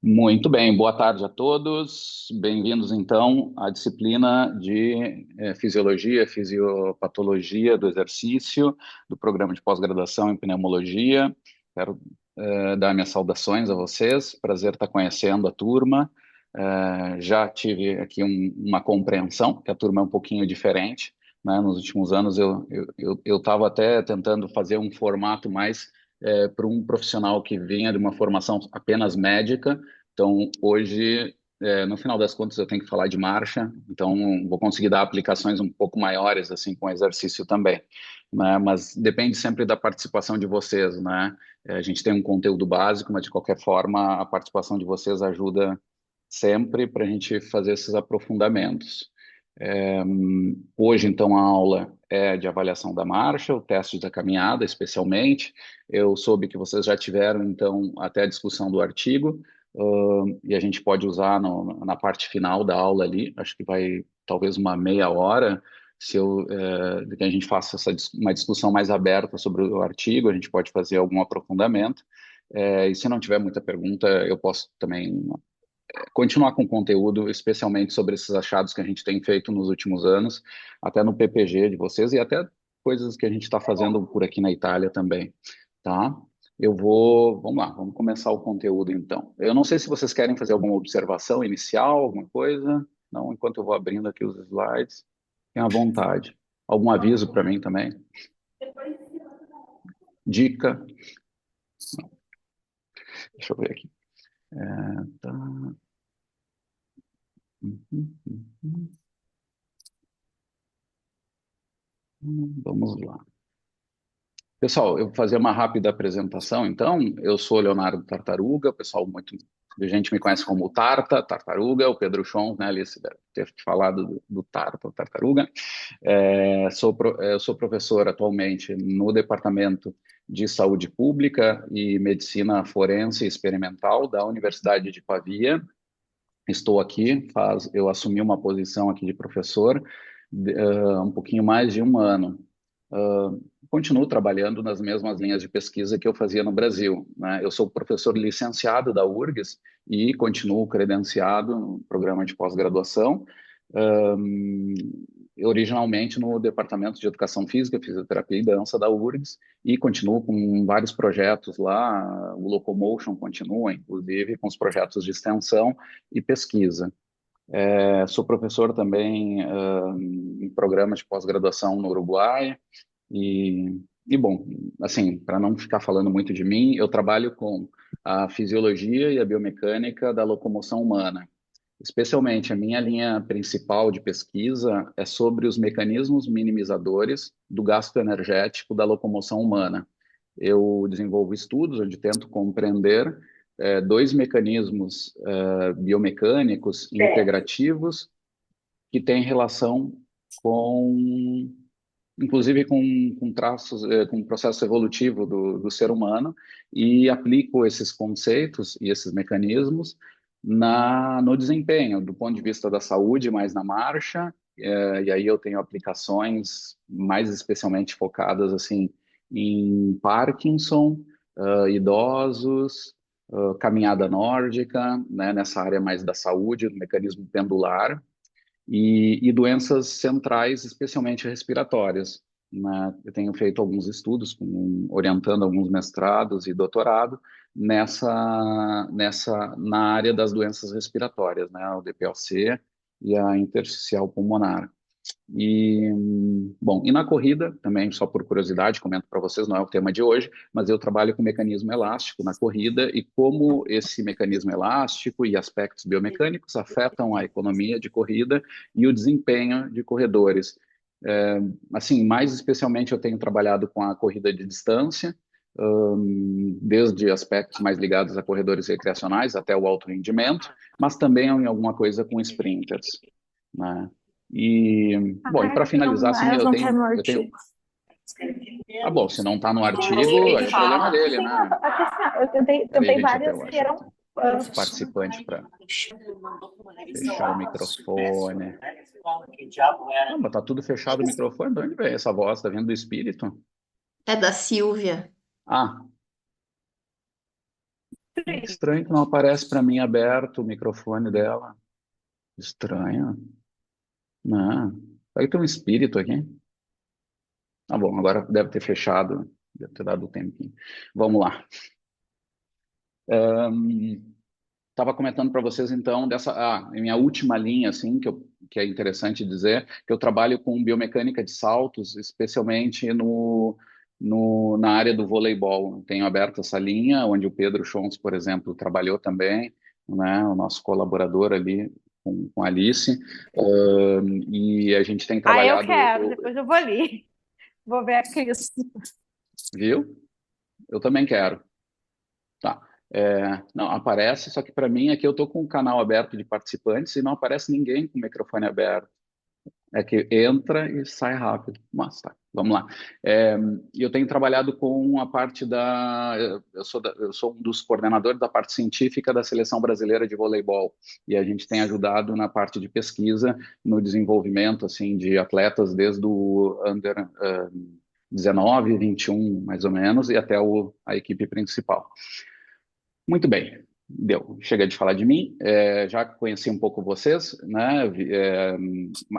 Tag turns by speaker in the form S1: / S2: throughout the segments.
S1: Muito bem, boa tarde a todos. Bem-vindos, então, à disciplina de Fisiologia, Fisiopatologia do Exercício, do programa de pós-graduação em Pneumologia. Quero dar minhas saudações a vocês. Prazer estar conhecendo a turma. Já tive aqui uma compreensão, que a turma é um pouquinho diferente, né? Nos últimos anos eu estava até tentando fazer um formato mais para um profissional que vinha de uma formação apenas médica. Então, hoje, no final das contas, eu tenho que falar de marcha, então vou conseguir dar aplicações um pouco maiores, assim, com exercício também, né? Mas depende sempre da participação de vocês, né? A gente tem um conteúdo básico, mas de qualquer forma, a participação de vocês ajuda sempre para a gente fazer esses aprofundamentos. Hoje, então, a aula é de avaliação da marcha, o teste da caminhada, especialmente. Eu soube que vocês já tiveram, então, até a discussão do artigo, e a gente pode usar na parte final da aula ali, acho que vai talvez uma meia hora, se eu, que a gente faça uma discussão mais aberta sobre o artigo, a gente pode fazer algum aprofundamento. E se não tiver muita pergunta, eu posso também continuar com conteúdo, especialmente sobre esses achados que a gente tem feito nos últimos anos, até no PPG de vocês e até coisas que a gente está fazendo por aqui na Itália também, tá? Vamos lá, vamos começar o conteúdo então. Eu não sei se vocês querem fazer alguma observação inicial, alguma coisa, não, enquanto eu vou abrindo aqui os slides, tenha à vontade. Algum aviso para mim também? Dica? Deixa eu ver aqui. Tá. Uhum, uhum. Vamos lá. Pessoal, eu vou fazer uma rápida apresentação, então. Eu sou Leonardo Tartaruga, o pessoal muito de gente me conhece como Tartaruga, o Pedro Chon, né, ali você deve ter falado do Tartaruga. Eu sou professor atualmente no Departamento de Saúde Pública e Medicina Forense e Experimental da Universidade de Pavia. Estou aqui, eu assumi uma posição aqui de professor um pouquinho mais de um ano. Uh, Continuo trabalhando nas mesmas linhas de pesquisa que eu fazia no Brasil, né? Eu sou professor licenciado da URGS e continuo credenciado no programa de pós-graduação, um, originalmente no Departamento de Educação Física, Fisioterapia e Dança da URGS, e continuo com vários projetos lá. O Locomotion continua, inclusive, com os projetos de extensão e pesquisa. Sou professor também em programas de pós-graduação no Uruguai, bom, assim, para não ficar falando muito de mim, eu trabalho com a fisiologia e a biomecânica da locomoção humana. Especialmente, a minha linha principal de pesquisa é sobre os mecanismos minimizadores do gasto energético da locomoção humana. Eu desenvolvo estudos onde tento compreender dois mecanismos biomecânicos integrativos que têm relação com, inclusive com traços, com o processo evolutivo do ser humano, e aplico esses conceitos e esses mecanismos no desempenho, do ponto de vista da saúde, mais na marcha, e aí eu tenho aplicações mais especialmente focadas assim em Parkinson, idosos, caminhada nórdica, né, nessa área mais da saúde, do mecanismo pendular, e doenças centrais, especialmente respiratórias, né? Eu tenho feito alguns estudos, orientando alguns mestrados e doutorado na área das doenças respiratórias, né? O DPLC e a intersticial pulmonar. Bom, e na corrida, também, só por curiosidade, comento para vocês, não é o tema de hoje, mas eu trabalho com mecanismo elástico na corrida e como esse mecanismo elástico e aspectos biomecânicos afetam a economia de corrida e o desempenho de corredores. Assim, mais especialmente eu tenho trabalhado com a corrida de distância, desde aspectos mais ligados a corredores recreacionais até o alto rendimento, mas também em alguma coisa com sprinters, né? Bom, e para finalizar, assim,
S2: Elas não querem no
S1: eu tenho.
S2: artigo.
S1: Ah, bom, se não está no artigo, aí o problema é dele,
S2: Sim,
S1: né?
S2: eu
S1: Peraí,
S2: tentei
S1: gente, até
S2: várias
S1: eu
S2: que
S1: acho
S2: eram.
S1: aqui. Os participantes para fechar o microfone. Ah, mas tá tudo fechado o microfone? De onde vem essa voz? Tá vindo do espírito?
S3: É da Silvia.
S1: Ah, Estranho que não aparece para mim aberto o microfone dela. Estranho. Não. Será que tem um espírito aqui? Tá bom, agora deve ter fechado. Deve ter dado tempo. Vamos lá. Estava comentando para vocês então dessa minha última linha assim que é interessante dizer que eu trabalho com biomecânica de saltos, especialmente na área do voleibol. Tenho aberto essa linha onde o Pedro Schons, por exemplo, trabalhou também, né? O nosso colaborador ali com a Alice. E a gente tem
S2: Ah, eu
S1: trabalhado,
S2: quero, depois eu vou ali. Vou ver a Cris.
S1: viu? Eu também quero. Tá. Não, aparece, só que para mim aqui eu estou com o canal aberto de participantes e não aparece ninguém com o microfone aberto. É que entra e sai rápido. Mas tá, vamos lá. É, eu tenho trabalhado com a parte da. Eu sou um dos coordenadores da parte científica da Seleção Brasileira de Voleibol. E a gente tem ajudado na parte de pesquisa, no desenvolvimento assim, de atletas desde o under 19, 21, mais ou menos, e até a equipe principal. Muito bem, deu. Chega de falar de mim. Já conheci um pouco vocês, né?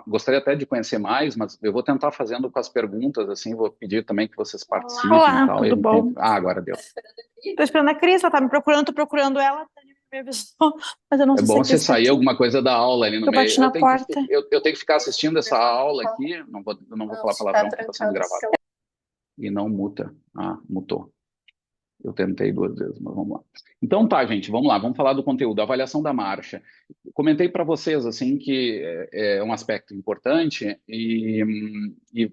S1: Gostaria até de conhecer mais, mas eu vou tentar fazendo com as perguntas, assim, vou pedir também que vocês participem e
S2: Olá,
S1: tal. E a
S2: tudo
S1: gente tem...
S2: bom?
S1: Agora deu.
S2: Tô esperando a Cris, ela tá me procurando, tô procurando ela, tá ali me avisou, mas eu não
S1: É
S2: sei se
S1: bom
S2: a
S1: você
S2: Cris tá
S1: sair
S2: aqui.
S1: alguma coisa da aula ali no
S2: Eu
S1: meio.
S2: bati na porta.
S1: Eu tenho que ficar assistindo essa aula aqui. Eu não vou falar palavrão porque está sendo gravado. E não muta. Ah, mutou. Eu tentei duas vezes, mas vamos lá. Então tá, gente, vamos lá, vamos falar do conteúdo, avaliação da marcha. Comentei para vocês assim que é um aspecto importante e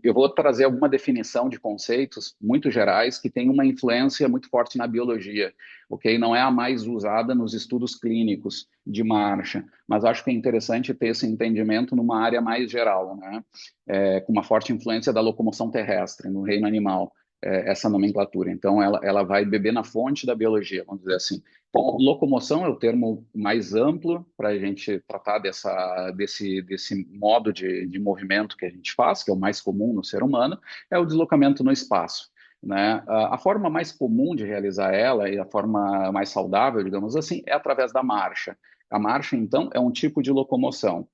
S1: eu vou trazer alguma definição de conceitos muito gerais que tem uma influência muito forte na biologia, ok? Não é a mais usada nos estudos clínicos de marcha, mas acho que é interessante ter esse entendimento numa área mais geral, né? Com uma forte influência da locomoção terrestre no reino animal, essa nomenclatura. Então, ela vai beber na fonte da biologia, vamos dizer assim. Então, locomoção é o termo mais amplo para a gente tratar desse modo de movimento que a gente faz, que é o mais comum no ser humano, é o deslocamento no espaço. Né? A forma mais comum de realizar ela e a forma mais saudável, digamos assim, é através da marcha. A marcha, então, é um tipo de locomoção.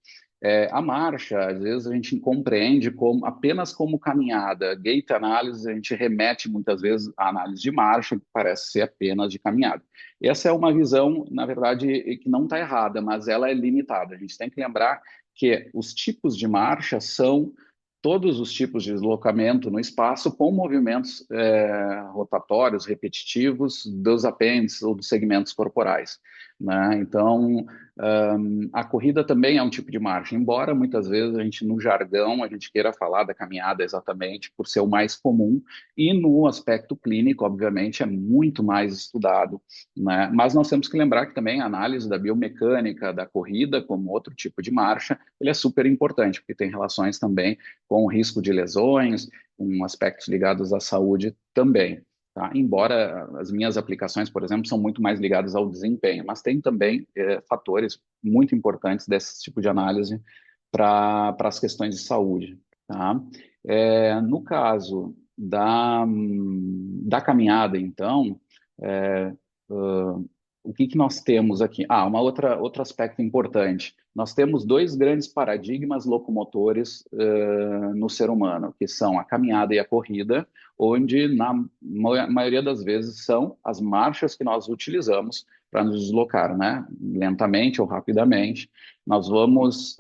S1: A marcha, às vezes, a gente compreende apenas como caminhada. Gait análise, a gente remete muitas vezes à análise de marcha, que parece ser apenas de caminhada. Essa é uma visão, na verdade, que não está errada, mas ela é limitada. A gente tem que lembrar que os tipos de marcha são todos os tipos de deslocamento no espaço com movimentos rotatórios, repetitivos dos apêndices ou dos segmentos corporais. Né? Então, a corrida também é um tipo de marcha, embora muitas vezes a gente, no jargão, a gente queira falar da caminhada exatamente por ser o mais comum, e no aspecto clínico, obviamente, é muito mais estudado, né? Mas nós temos que lembrar que também a análise da biomecânica da corrida, como outro tipo de marcha, ele é super importante, porque tem relações também com o risco de lesões, com aspectos ligados à saúde também. Tá? Embora as minhas aplicações, por exemplo, são muito mais ligadas ao desempenho, mas tem também fatores muito importantes desse tipo de análise para as questões de saúde. Tá? No caso da caminhada, então, é, o que, que nós temos aqui? Outro aspecto importante. Nós temos dois grandes paradigmas locomotores no ser humano, que são a caminhada e a corrida, onde, na maioria das vezes, são as marchas que nós utilizamos para nos deslocar, né? Lentamente ou rapidamente. Nós vamos,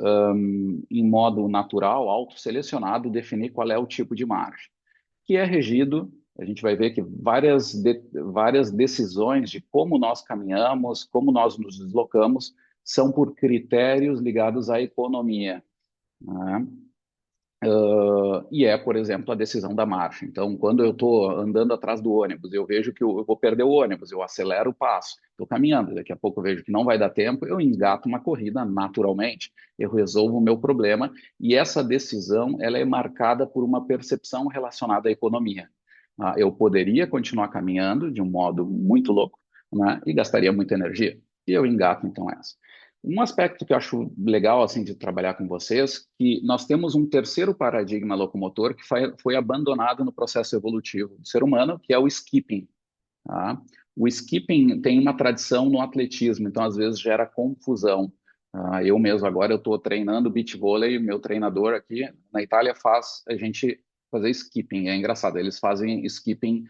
S1: em modo natural, autoselecionado, definir qual é o tipo de marcha, que é regido. A gente vai ver que várias decisões de como nós caminhamos, como nós nos deslocamos, são por critérios ligados à economia. Né? E por exemplo, a decisão da marcha. Então, quando eu estou andando atrás do ônibus, eu vejo que eu vou perder o ônibus, eu acelero o passo, estou caminhando, daqui a pouco eu vejo que não vai dar tempo, eu engato uma corrida naturalmente, eu resolvo o meu problema, e essa decisão ela é marcada por uma percepção relacionada à economia. Eu poderia continuar caminhando de um modo muito louco, né, e gastaria muita energia, e eu engato então essa. Um aspecto que eu acho legal assim de trabalhar com vocês, que nós temos um terceiro paradigma locomotor que foi abandonado no processo evolutivo do ser humano, que é o skipping. Tá? O skipping tem uma tradição no atletismo, então às vezes gera confusão. Eu mesmo agora eu estou treinando beach vôlei, meu treinador aqui na Itália faz a gente fazer skipping, é engraçado, eles fazem skipping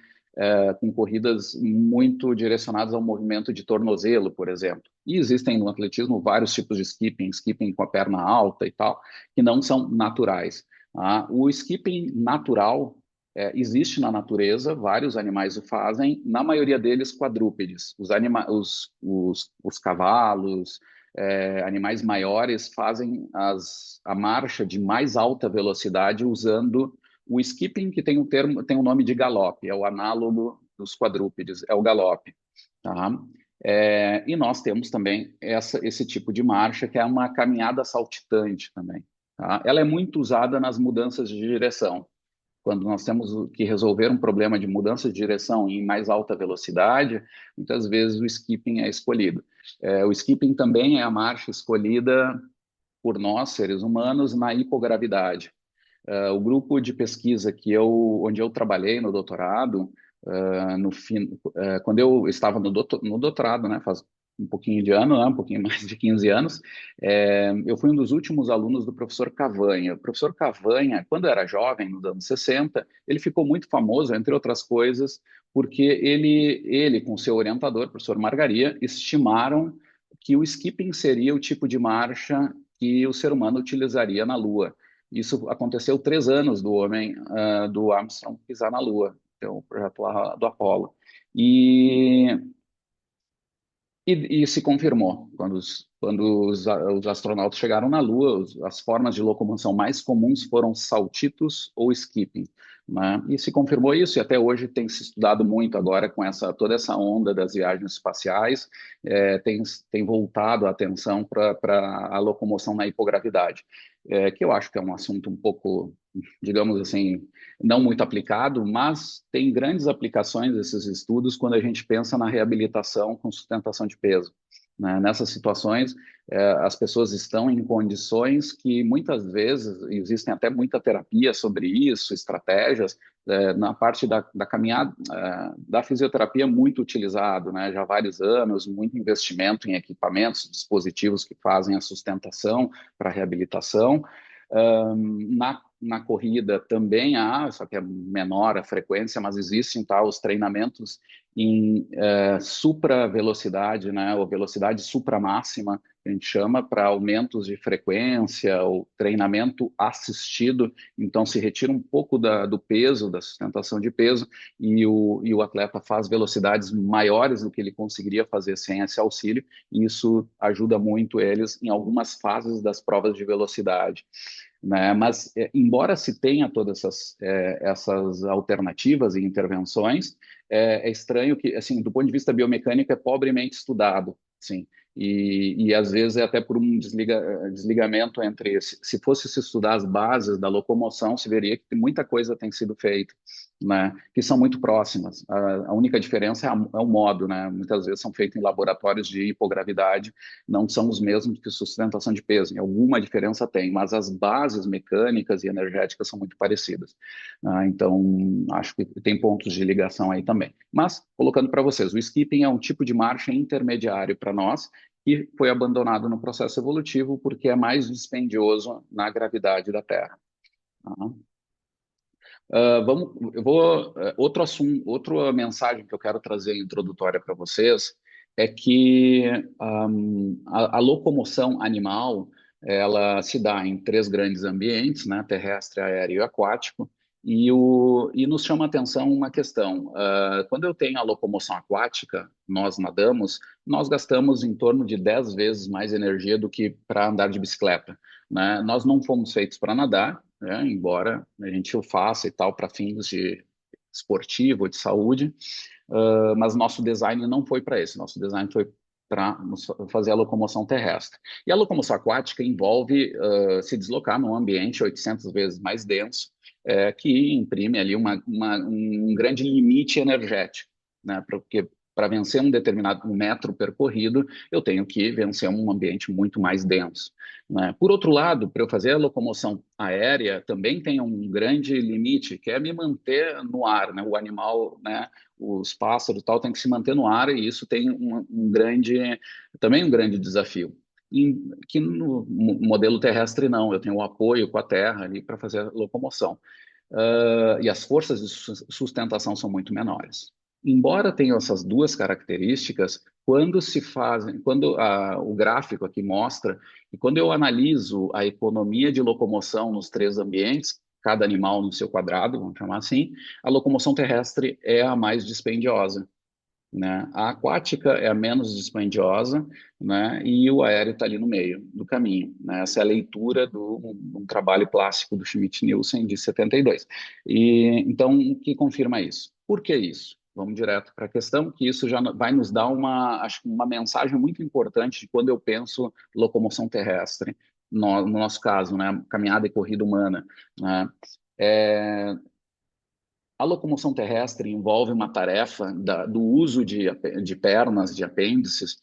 S1: com corridas muito direcionadas ao movimento de tornozelo, por exemplo. E existem no atletismo vários tipos de skipping, skipping com a perna alta e tal, que não são naturais. O skipping natural existe na natureza, vários animais o fazem, na maioria deles quadrúpedes. Os cavalos, animais maiores fazem a marcha de mais alta velocidade usando o skipping, que tem tem o nome de galope, é o análogo dos quadrúpedes, é o galope. Tá? E nós temos também esse tipo de marcha, que é uma caminhada saltitante também. Tá? Ela é muito usada nas mudanças de direção. Quando nós temos que resolver um problema de mudança de direção em mais alta velocidade, muitas vezes o skipping é escolhido. O skipping também é a marcha escolhida por nós, seres humanos, na hipogravidade. O grupo de pesquisa onde eu trabalhei no doutorado, quando eu estava no doutorado, né, faz um pouquinho de ano, né, um pouquinho mais de 15 anos, eu fui um dos últimos alunos do professor Cavanha. O professor Cavanha, quando era jovem, nos anos 60, ele ficou muito famoso, entre outras coisas, porque ele com seu orientador, o professor Margaria, estimaram que o skipping seria o tipo de marcha que o ser humano utilizaria na Lua. Isso aconteceu 3 anos do homem, do Armstrong pisar na Lua, então o projeto lá do Apollo. E e se confirmou, quando os astronautas chegaram na Lua, as formas de locomoção mais comuns foram saltitos ou skipping, né? E se confirmou isso, e até hoje tem se estudado muito agora com toda essa onda das viagens espaciais, tem voltado a atenção para a locomoção na hipogravidade, que eu acho que é um assunto um pouco, digamos assim, não muito aplicado, mas tem grandes aplicações esses estudos quando a gente pensa na reabilitação com sustentação de peso. Né? Nessas situações, as pessoas estão em condições que muitas vezes existem até muita terapia sobre isso, estratégias, na parte da caminhada, da fisioterapia muito utilizado, né? Já há vários anos, muito investimento em equipamentos, dispositivos que fazem a sustentação para a reabilitação. Na corrida também há, só que é menor a frequência, mas existem os treinamentos em supra velocidade, né, ou velocidade supramáxima, que a gente chama, para aumentos de frequência, ou treinamento assistido. Então, se retira um pouco do peso, da sustentação de peso, e o atleta faz velocidades maiores do que ele conseguiria fazer sem esse auxílio, e isso ajuda muito eles em algumas fases das provas de velocidade. Né? Mas, embora se tenha todas essas alternativas e intervenções, é estranho que, assim, do ponto de vista biomecânico, é pobremente estudado, sim. E às vezes é até por um desligamento entre, se fosse se estudar as bases da locomoção, se veria que muita coisa tem sido feita, né, que são muito próximas. A única diferença é o modo, né? Muitas vezes são feitos em laboratórios de hipogravidade, não são os mesmos que sustentação de peso. E alguma diferença tem, mas as bases mecânicas e energéticas são muito parecidas. Então, acho que tem pontos de ligação aí também. Mas, colocando para vocês, o skipping é um tipo de marcha intermediário para nós, e foi abandonado no processo evolutivo porque é mais dispendioso na gravidade da Terra. Tá? Outro assunto, outra mensagem que eu quero trazer introdutória para vocês é que a locomoção animal ela se dá em 3 grandes ambientes, né, terrestre, aéreo e aquático, e nos chama a atenção uma questão. Quando eu tenho a locomoção aquática, nós nadamos, nós gastamos em torno de 10 vezes mais energia do que para andar de bicicleta. Né? Nós não fomos feitos para nadar, né? Embora a gente o faça e tal para fins de esportivo, de saúde, mas nosso design não foi para isso. Nosso design foi para fazer a locomoção terrestre. E a locomoção aquática envolve se deslocar num ambiente 800 vezes mais denso, que imprime ali um grande limite energético, né? Porque para vencer um determinado metro percorrido, eu tenho que vencer um ambiente muito mais denso, né? Por outro lado, para eu fazer a locomoção aérea, também tem um grande limite, que é me manter no ar, né? O animal, né? Os pássaros e tal, tem que se manter no ar, e isso tem também um grande desafio. Que no modelo terrestre não, eu tenho o apoio com a terra ali para fazer a locomoção. E as forças de sustentação são muito menores. Embora tenham essas duas características, o gráfico aqui mostra que quando eu analiso a economia de locomoção nos três ambientes, cada animal no seu quadrado, vamos chamar assim, a locomoção terrestre é a mais dispendiosa, né? A aquática é a menos dispendiosa, né? E o aéreo está ali no meio do caminho, né? Essa é a leitura um trabalho clássico do Schmidt-Nielsen de 72. Então, o que confirma isso? Por que isso? Vamos direto para a questão, que isso já vai nos dar acho que uma mensagem muito importante de quando eu penso locomoção terrestre, no nosso caso, né? Caminhada e corrida humana, né? É, a locomoção terrestre envolve uma tarefa do uso de pernas, de apêndices,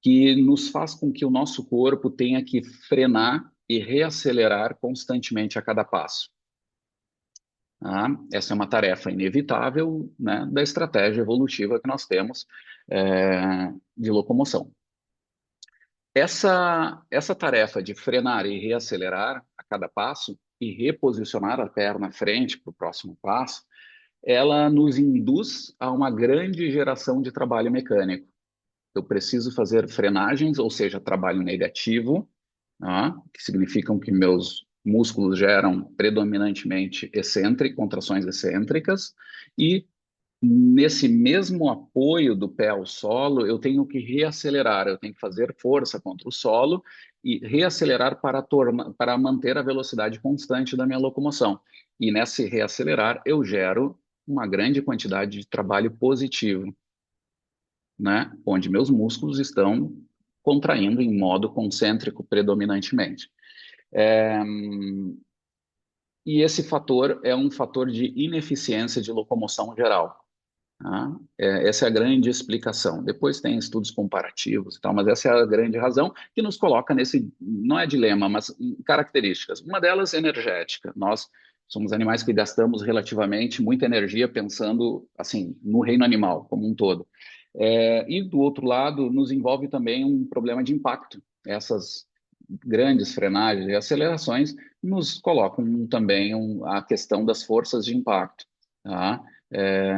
S1: que nos faz com que o nosso corpo tenha que frenar e reacelerar constantemente a cada passo. Tá? Essa é uma tarefa inevitável, né, da estratégia evolutiva que nós temos de locomoção. Essa tarefa de frenar e reacelerar a cada passo e reposicionar a perna à frente para o próximo passo, ela nos induz a uma grande geração de trabalho mecânico. Eu preciso fazer frenagens, ou seja, trabalho negativo, tá? Que significam que meus músculos geram predominantemente contrações excêntricas, e nesse mesmo apoio do pé ao solo, eu tenho que reacelerar, eu tenho que fazer força contra o solo e reacelerar para manter a velocidade constante da minha locomoção. E nesse reacelerar, eu gero uma grande quantidade de trabalho positivo, né? Onde meus músculos estão contraindo em modo concêntrico predominantemente. É, e esse fator é um fator de ineficiência de locomoção geral. Tá? Essa é a grande explicação. Depois tem estudos comparativos e tal, mas essa é a grande razão que nos coloca nesse, não é dilema, mas características. Uma delas é energética. Nós somos animais que gastamos relativamente muita energia pensando assim no reino animal como um todo. E do outro lado, nos envolve também um problema de impacto. Essas grandes frenagens e acelerações nos colocam também a questão das forças de impacto, tá? É,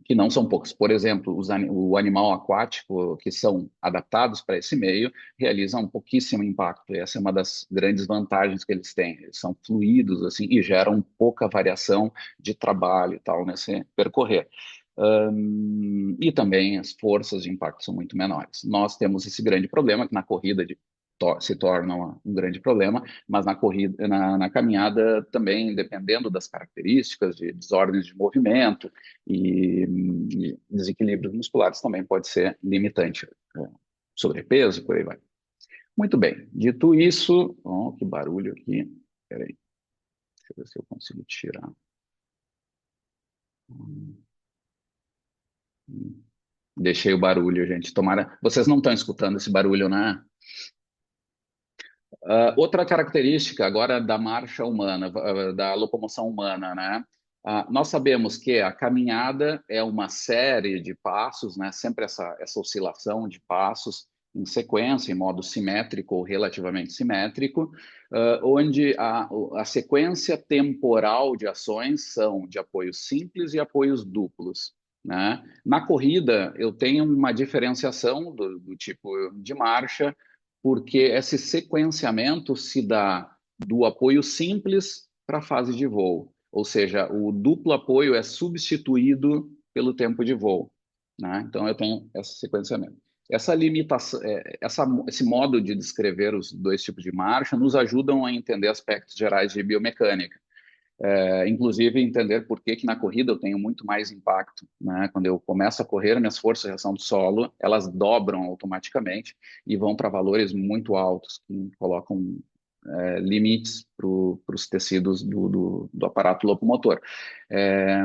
S1: que não são poucas. Por exemplo, o animal aquático, que são adaptados para esse meio, realizam pouquíssimo impacto. E essa é uma das grandes vantagens que eles têm. Eles são fluidos assim e geram pouca variação de trabalho e tal nesse percorrer. E também as forças de impacto são muito menores. Nós temos esse grande problema que na corrida se torna um grande problema, mas na corrida, na caminhada também, dependendo das características de desordens de movimento e desequilíbrios musculares, também pode ser limitante. Sobrepeso, por aí vai. Muito bem, dito isso, que barulho aqui. Peraí, deixa eu ver se eu consigo tirar. Hum, hum. Deixei o barulho, gente. Tomara. Vocês não estão escutando esse barulho, né? Outra característica agora da marcha humana, da locomoção humana, né? Nós sabemos que a caminhada é uma série de passos, né? Sempre essa oscilação de passos em sequência, em modo simétrico ou relativamente simétrico, onde a sequência temporal de ações são de apoios simples e apoios duplos, né? Na corrida, eu tenho uma diferenciação do tipo de marcha, porque esse sequenciamento se dá do apoio simples para a fase de voo, ou seja, o duplo apoio é substituído pelo tempo de voo, né? Então eu tenho esse sequenciamento. Essa limitação, esse modo de descrever os dois tipos de marcha nos ajudam a entender aspectos gerais de biomecânica. Inclusive entender por que na corrida eu tenho muito mais impacto, né? Quando eu começo a correr, minhas forças de reação do solo, elas dobram automaticamente e vão para valores muito altos, que colocam limites para os tecidos do aparato locomotor. É,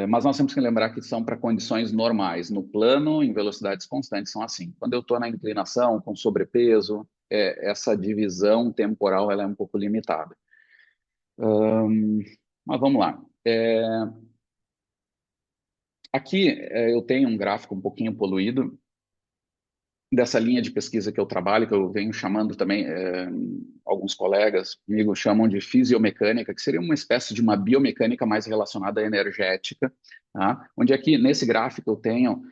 S1: Mas nós temos que lembrar que são para condições normais. No plano, em velocidades constantes, são assim. Quando eu estou na inclinação, com sobrepeso, essa divisão temporal ela é um pouco limitada. Mas vamos lá. Aqui eu tenho um gráfico um pouquinho poluído dessa linha de pesquisa que eu trabalho, que eu venho chamando também, alguns colegas comigo chamam de fisiomecânica, que seria uma espécie de uma biomecânica mais relacionada à energética, tá? Onde aqui, nesse gráfico, eu tenho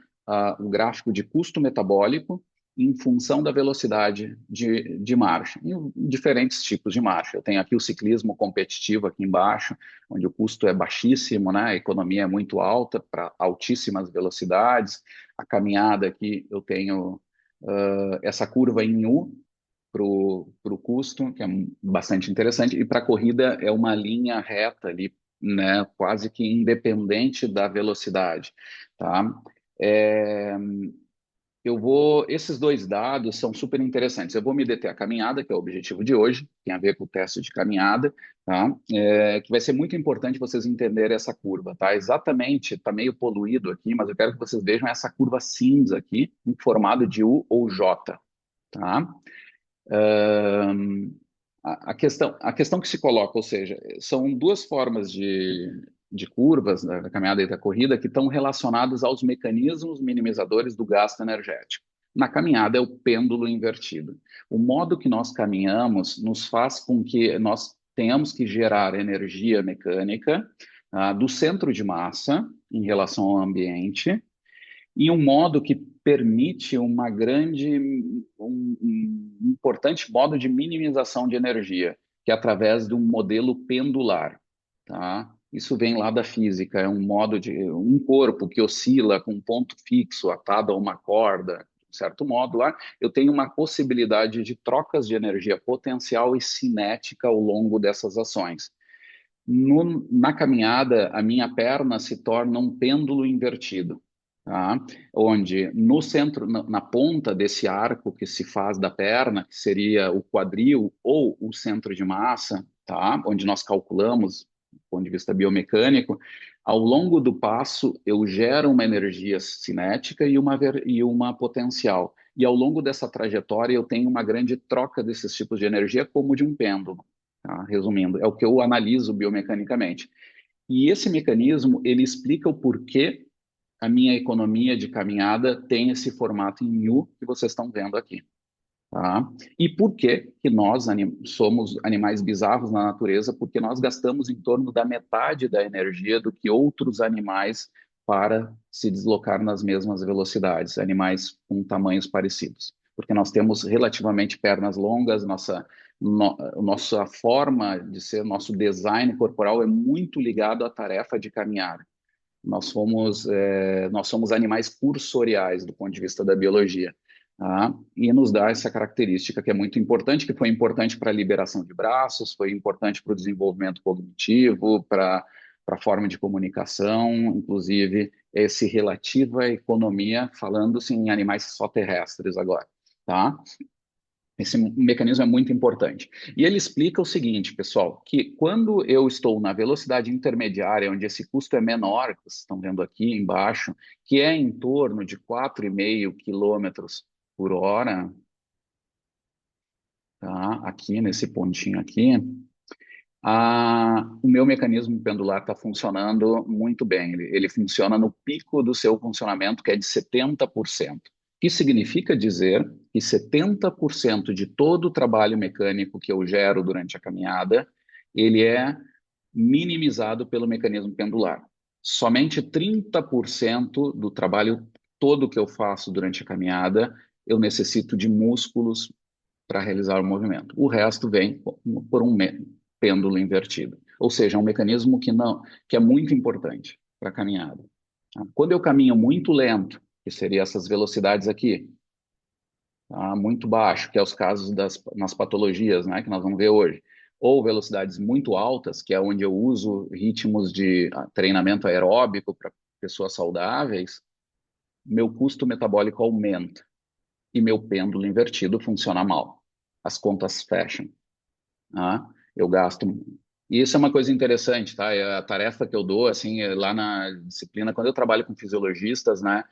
S1: o gráfico de custo metabólico em função da velocidade de marcha, em diferentes tipos de marcha. Eu tenho aqui o ciclismo competitivo aqui embaixo, onde o custo é baixíssimo, né? A economia é muito alta para altíssimas velocidades. A caminhada aqui eu tenho essa curva em U para o custo, que é bastante interessante, e para a corrida é uma linha reta ali, né, quase que independente da velocidade, tá? É, esses dois dados são super interessantes. Eu vou me deter a caminhada, que é o objetivo de hoje, tem a ver com o teste de caminhada, tá? Que vai ser muito importante vocês entenderem essa curva, tá? Exatamente, está meio poluído aqui, mas eu quero que vocês vejam essa curva cinza aqui, em formato de U ou J, tá? Ahn, a questão que se coloca, ou seja, são duas formas de curvas da caminhada e da corrida que estão relacionadas aos mecanismos minimizadores do gasto energético. Na caminhada é o pêndulo invertido. O modo que nós caminhamos nos faz com que nós tenhamos que gerar energia mecânica do centro de massa em relação ao ambiente e um modo que permite um importante modo de minimização de energia, que é através de um modelo pendular, tá? Isso vem lá da física, é um modo de um corpo que oscila com um ponto fixo atado a uma corda, de certo modo lá, eu tenho uma possibilidade de trocas de energia potencial e cinética ao longo dessas ações. Na caminhada, a minha perna se torna um pêndulo invertido, tá? Onde no centro, na ponta desse arco que se faz da perna, que seria o quadril ou o centro de massa, tá? Onde nós calculamos, do ponto de vista biomecânico, ao longo do passo eu gero uma energia cinética e uma potencial. E ao longo dessa trajetória eu tenho uma grande troca desses tipos de energia como de um pêndulo. Tá? Resumindo, é o que eu analiso biomecanicamente. E esse mecanismo, ele explica o porquê a minha economia de caminhada tem esse formato em U que vocês estão vendo aqui. Tá? E por que que nós somos animais bizarros na natureza? Porque nós gastamos em torno da metade da energia do que outros animais para se deslocar nas mesmas velocidades, animais com tamanhos parecidos. Porque nós temos relativamente pernas longas, nossa forma de ser, nosso design corporal é muito ligado à tarefa de caminhar. Nós somos animais cursoriais do ponto de vista da biologia, tá? E nos dá essa característica que é muito importante, que foi importante para a liberação de braços, foi importante para o desenvolvimento cognitivo, para a forma de comunicação, inclusive esse relativo à economia, falando-se em animais só terrestres agora, tá? Esse mecanismo é muito importante. E ele explica o seguinte, pessoal, que quando eu estou na velocidade intermediária, onde esse custo é menor, que vocês estão vendo aqui embaixo, que é em torno de 4,5 quilômetros por hora, tá? Aqui nesse pontinho aqui, o meu mecanismo pendular está funcionando muito bem. Ele funciona no pico do seu funcionamento, que é de 70%. O que significa dizer que 70% de todo o trabalho mecânico que eu gero durante a caminhada, ele é minimizado pelo mecanismo pendular. Somente 30% do trabalho todo que eu faço durante a caminhada, eu necessito de músculos para realizar o movimento. O resto vem por um pêndulo invertido. Ou seja, é um mecanismo que é muito importante para a caminhada. Quando eu caminho muito lento, que seria essas velocidades aqui, tá? Muito baixo, que é os casos nas patologias, né, que nós vamos ver hoje, ou velocidades muito altas, que é onde eu uso ritmos de treinamento aeróbico para pessoas saudáveis, meu custo metabólico aumenta e meu pêndulo invertido funciona mal. As contas fecham. Tá? Eu gasto E isso é uma coisa interessante, tá? É a tarefa que eu dou, assim, lá na disciplina, quando eu trabalho com fisiologistas, né,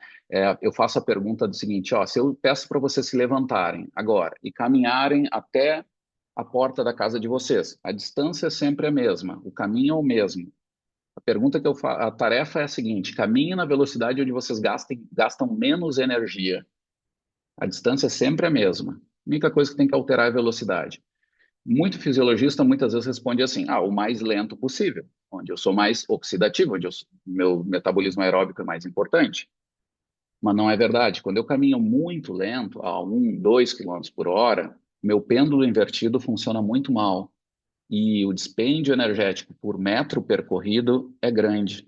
S1: eu faço a pergunta do seguinte, ó, se eu peço para vocês se levantarem agora e caminharem até a porta da casa de vocês, a distância é sempre a mesma, o caminho é o mesmo. A pergunta que eu faço, a tarefa é a seguinte, caminhe na velocidade onde vocês gastam menos energia. A distância é sempre a mesma. A única coisa que tem que alterar é a velocidade. Muito fisiologista muitas vezes responde assim: ah, o mais lento possível, onde eu sou mais oxidativo, meu metabolismo aeróbico é mais importante. Mas não é verdade. Quando eu caminho muito lento, a 1, 2 quilômetros por hora, meu pêndulo invertido funciona muito mal. E o dispêndio energético por metro percorrido é grande,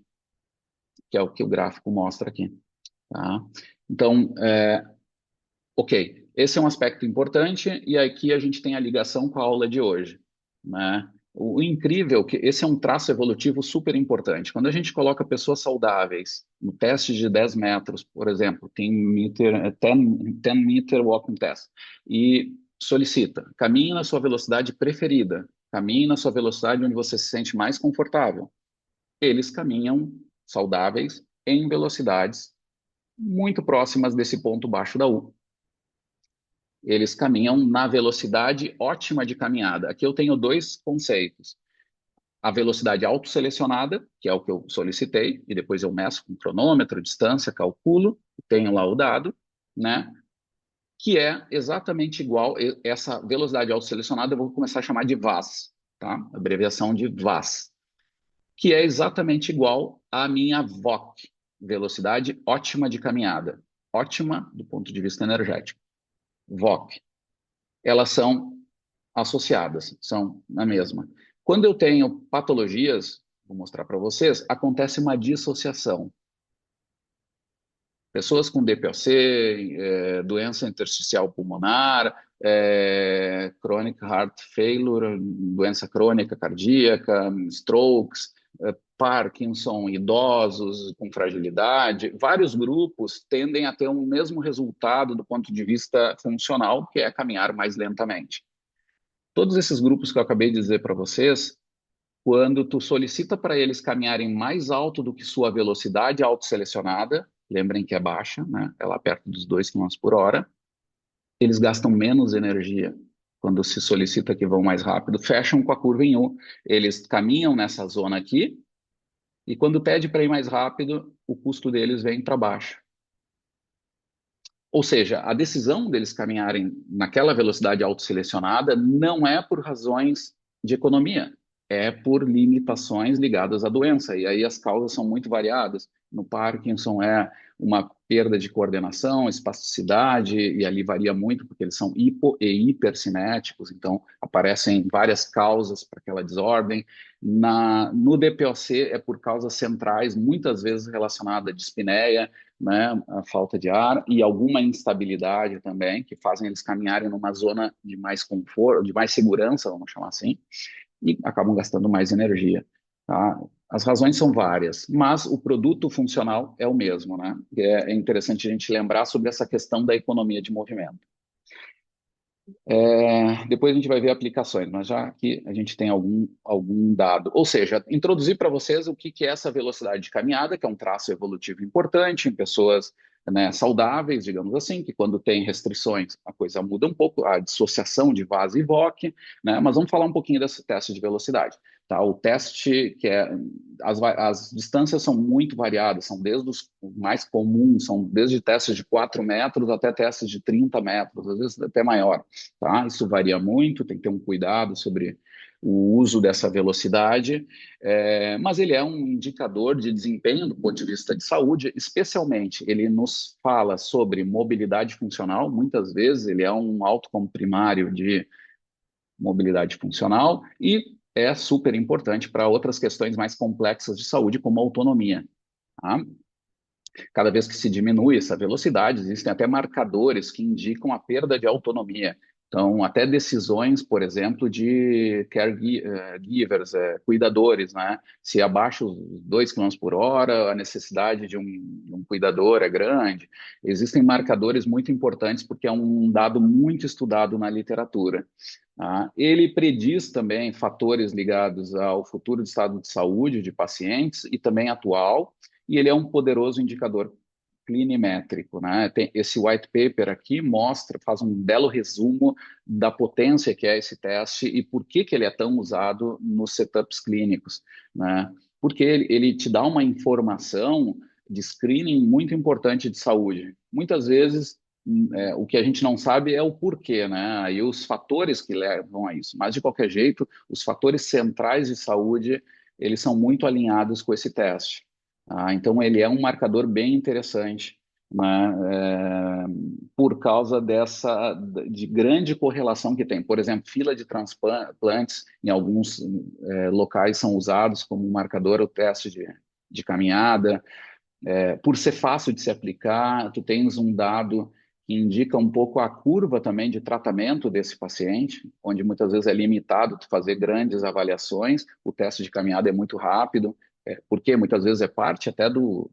S1: que é o que o gráfico mostra aqui. Tá? Então, ok, esse é um aspecto importante, e aqui a gente tem a ligação com a aula de hoje, né? O incrível é que esse é um traço evolutivo super importante. Quando a gente coloca pessoas saudáveis no teste de 10 metros, por exemplo, tem 10 meter walking test, e solicita, caminhe na sua velocidade preferida, caminhe na sua velocidade onde você se sente mais confortável. Eles caminham saudáveis em velocidades muito próximas desse ponto baixo da U. Eles caminham na velocidade ótima de caminhada. Aqui eu tenho dois conceitos. A velocidade autoselecionada, que é o que eu solicitei, e depois eu meço com cronômetro, distância, calculo, tenho lá o dado, né? Que é exatamente igual, essa velocidade autoselecionada eu vou começar a chamar de VAS, tá? Abreviação de VAS, que é exatamente igual à minha VOC, velocidade ótima de caminhada. Ótima do ponto de vista energético. VOC. Elas são associadas, são na mesma. Quando eu tenho patologias, vou mostrar para vocês, acontece uma dissociação. Pessoas com DPOC, doença intersticial pulmonar, chronic heart failure, doença crônica cardíaca, strokes, Parkinson, idosos com fragilidade, vários grupos tendem a ter um mesmo resultado do ponto de vista funcional, que é caminhar mais lentamente. Todos esses grupos que eu acabei de dizer para vocês, quando tu solicita para eles caminharem mais alto do que sua velocidade autoselecionada, lembrem que é baixa, né? É lá perto dos 2 km/h, eles gastam menos energia. Quando se solicita que vão mais rápido, fecham com a curva em U. Eles caminham nessa zona aqui, e quando pede para ir mais rápido, o custo deles vem para baixo. Ou seja, a decisão deles caminharem naquela velocidade autoselecionada não é por razões de economia, é por limitações ligadas à doença. E aí as causas são muito variadas. No Parkinson é uma perda de coordenação, espasticidade, e ali varia muito, porque eles são hipo e hipercinéticos, então aparecem várias causas para aquela desordem. No DPOC é por causas centrais, muitas vezes relacionada à dispneia, né, a falta de ar e alguma instabilidade também, que fazem eles caminharem numa zona de mais conforto, de mais segurança, vamos chamar assim, e acabam gastando mais energia. Tá? As razões são várias, mas o produto funcional é o mesmo, né? É interessante a gente lembrar sobre essa questão da economia de movimento. Depois a gente vai ver aplicações, mas já aqui a gente tem algum dado. Ou seja, introduzir para vocês o que é essa velocidade de caminhada, que é um traço evolutivo importante em pessoas, né, saudáveis, digamos assim, que quando tem restrições a coisa muda um pouco, a dissociação de VAS e VOC, né, mas vamos falar um pouquinho desse teste de velocidade. Tá? O teste, as distâncias são muito variadas, são desde os mais comuns, são desde testes de 4 metros até testes de 30 metros, às vezes até maior. Tá? Isso varia muito, tem que ter um cuidado sobre o uso dessa velocidade, mas ele é um indicador de desempenho do ponto de vista de saúde, especialmente ele nos fala sobre mobilidade funcional, muitas vezes ele é um outcome primário de mobilidade funcional e é super importante para outras questões mais complexas de saúde, como a autonomia. Tá? Cada vez que se diminui essa velocidade, existem até marcadores que indicam a perda de autonomia. Então, até decisões, por exemplo, de caregivers, cuidadores, né? Se abaixo os 2 km por hora, a necessidade de um cuidador é grande. Existem marcadores muito importantes porque é um dado muito estudado na literatura. Tá? Ele prediz também fatores ligados ao futuro estado de saúde de pacientes e também atual, e ele é um poderoso indicador clinimétrico, né? Esse white paper aqui mostra, faz um belo resumo da potência que é esse teste e por que que ele é tão usado nos setups clínicos, né? Porque ele te dá uma informação de screening muito importante de saúde. Muitas vezes o que a gente não sabe é o porquê, né? E os fatores que levam a isso. Mas de qualquer jeito, os fatores centrais de saúde eles são muito alinhados com esse teste. Então, ele é um marcador bem interessante, né, por causa de grande correlação que tem. Por exemplo, fila de transplantes, em alguns locais, são usados como um marcador o teste de caminhada. Por ser fácil de se aplicar, tu tens um dado que indica um pouco a curva também de tratamento desse paciente, onde muitas vezes é limitado tu fazer grandes avaliações, o teste de caminhada é muito rápido, porque muitas vezes é parte até do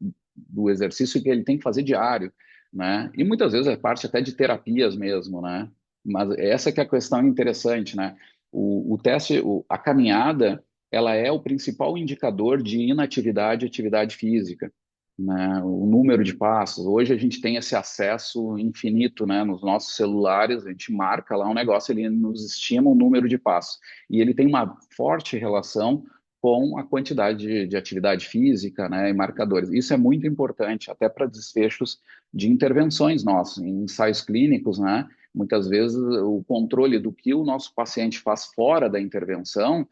S1: exercício que ele tem que fazer diário, né? E muitas vezes é parte até de terapias mesmo, né? Mas essa que é a questão interessante, né? O teste, a caminhada, ela é o principal indicador de inatividade e atividade física, né, o número de passos. Hoje a gente tem esse acesso infinito, né, nos nossos celulares, a gente marca lá um negócio, ele nos estima o número de passos. E ele tem uma forte relação com a quantidade de atividade física, né, e marcadores. Isso é muito importante, até para desfechos de intervenções nossos, em ensaios clínicos, né, muitas vezes o controle do que o nosso paciente faz fora da intervenção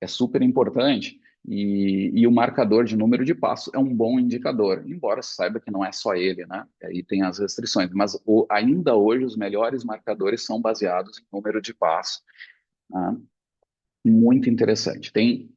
S1: é super importante. E o marcador de número de passos é um bom indicador, embora se saiba que não é só ele, né? Aí tem as restrições, mas ainda hoje os melhores marcadores são baseados em número de passos. Né? Muito interessante. Tem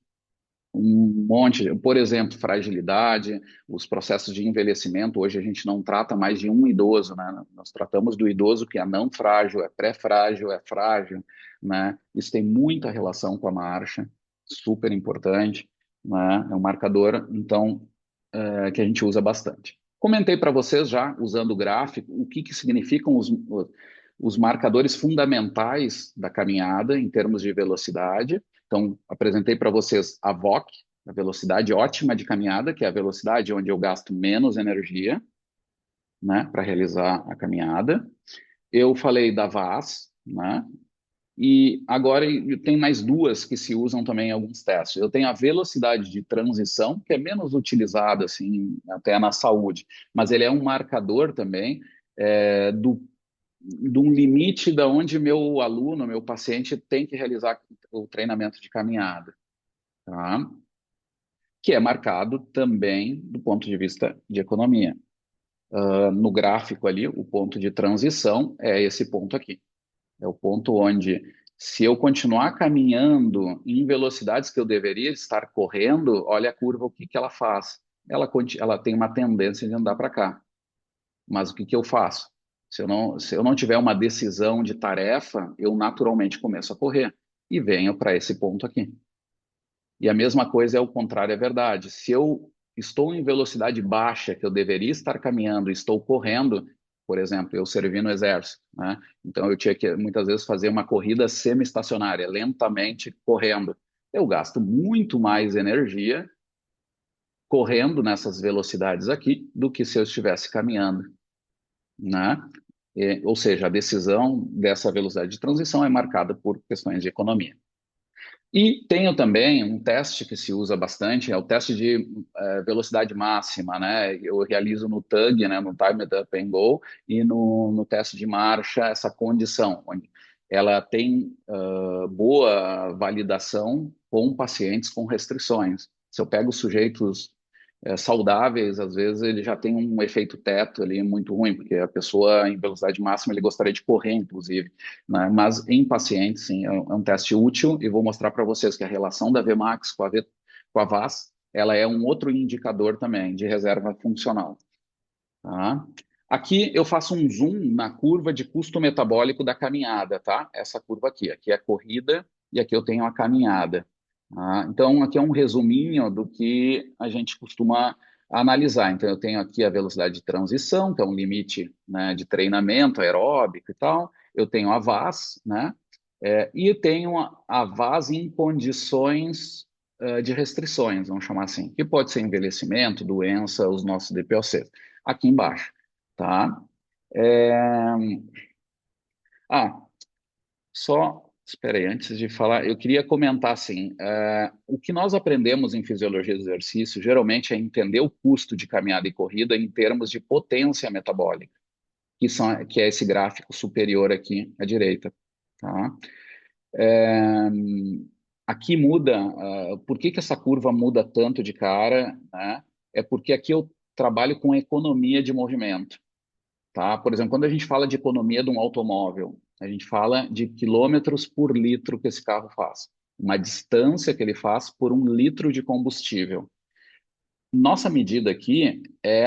S1: um monte, por exemplo, fragilidade, os processos de envelhecimento. Hoje a gente não trata mais de um idoso, né? Nós tratamos do idoso que é não frágil, é pré-frágil, é frágil, né? Isso tem muita relação com a marcha, super importante, né? É um marcador, então, que a gente usa bastante. Comentei para vocês já, usando o gráfico, o que significam os marcadores fundamentais da caminhada em termos de velocidade. Então, apresentei para vocês a VOC, a velocidade ótima de caminhada, que é a velocidade onde eu gasto menos energia, né, para realizar a caminhada. Eu falei da VAS, né, e agora tem mais duas que se usam também em alguns testes. Eu tenho a velocidade de transição, que é menos utilizada assim, até na saúde, mas ele é um marcador também de um limite da onde meu aluno, meu paciente tem que realizar o treinamento de caminhada, tá? Que é marcado também do ponto de vista de economia. No gráfico ali, o ponto de transição é esse ponto aqui. É o ponto onde, se eu continuar caminhando em velocidades que eu deveria estar correndo, olha a curva, o que que ela faz? Ela tem uma tendência de andar para cá. Mas o que que eu faço? Se eu não tiver uma decisão de tarefa, eu naturalmente começo a correr e venho para esse ponto aqui. E a mesma coisa é o contrário, é verdade. Se eu estou em velocidade baixa, que eu deveria estar caminhando, estou correndo, por exemplo, eu servi no exército, né? Então eu tinha que muitas vezes fazer uma corrida semi-estacionária, lentamente correndo. Eu gasto muito mais energia correndo nessas velocidades aqui do que se eu estivesse caminhando, né? Ou seja, a decisão dessa velocidade de transição é marcada por questões de economia. E tenho também um teste que se usa bastante, é o teste de velocidade máxima, né? Eu realizo no TUG, né, no Time Up and Go, e no teste de marcha, essa condição, onde ela tem boa validação com pacientes com restrições. Se eu pego sujeitos saudáveis, às vezes ele já tem um efeito teto ali muito ruim, porque a pessoa em velocidade máxima ele gostaria de correr, inclusive, né? Mas em pacientes, sim, é um teste útil e vou mostrar para vocês que a relação da Vmax com a VAS, ela é um outro indicador também de reserva funcional, tá? Aqui eu faço um zoom na curva de custo metabólico da caminhada, tá? Essa curva aqui. Aqui é a corrida e aqui eu tenho a caminhada. Tá? Então, aqui é um resuminho do que a gente costuma analisar. Então, eu tenho aqui a velocidade de transição, que é um limite, né, de treinamento aeróbico e tal. Eu tenho a VAS, né? E eu tenho a VAS em condições de restrições, vamos chamar assim, que pode ser envelhecimento, doença, os nossos DPOC. Aqui embaixo. Tá? É, Ah, só. Espera aí, antes de falar, eu queria comentar assim: o que nós aprendemos em fisiologia do exercício geralmente é entender o custo de caminhada e corrida em termos de potência metabólica, que é esse gráfico superior aqui à direita. Tá? É, Aqui muda, por que que essa curva muda tanto de cara, né? É porque aqui eu trabalho com economia de movimento. Tá? Por exemplo, quando a gente fala de economia de um automóvel, a gente fala de quilômetros por litro que esse carro faz, uma distância que ele faz por um litro de combustível. Nossa medida aqui é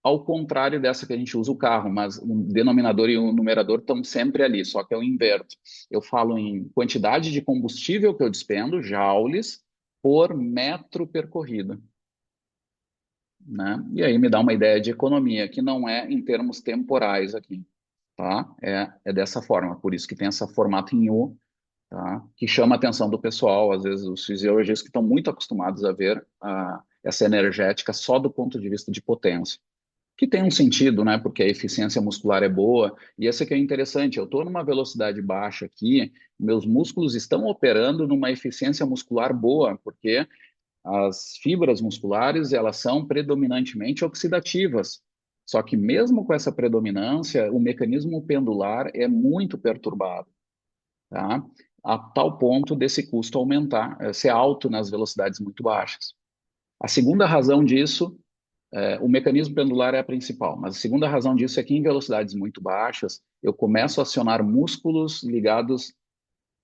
S1: ao contrário dessa que a gente usa o carro, mas o denominador e o numerador estão sempre ali, só que eu inverto. Eu falo em quantidade de combustível que eu despendo, joules, por metro percorrido, né? E aí me dá uma ideia de economia, que não é em termos temporais aqui, tá? É dessa forma, por isso que tem esse formato em U, tá? Que chama a atenção do pessoal, às vezes os fisiologistas que estão muito acostumados a ver essa energética só do ponto de vista de potência. Que tem um sentido, né? Porque a eficiência muscular é boa, e essa que é interessante, eu estou numa velocidade baixa aqui, meus músculos estão operando numa eficiência muscular boa, porque as fibras musculares, elas são predominantemente oxidativas. Só que mesmo com essa predominância, o mecanismo pendular é muito perturbado, tá? A tal ponto desse custo aumentar, ser alto nas velocidades muito baixas. A segunda razão disso, o mecanismo pendular é a principal, mas a segunda razão disso é que em velocidades muito baixas, eu começo a acionar músculos ligados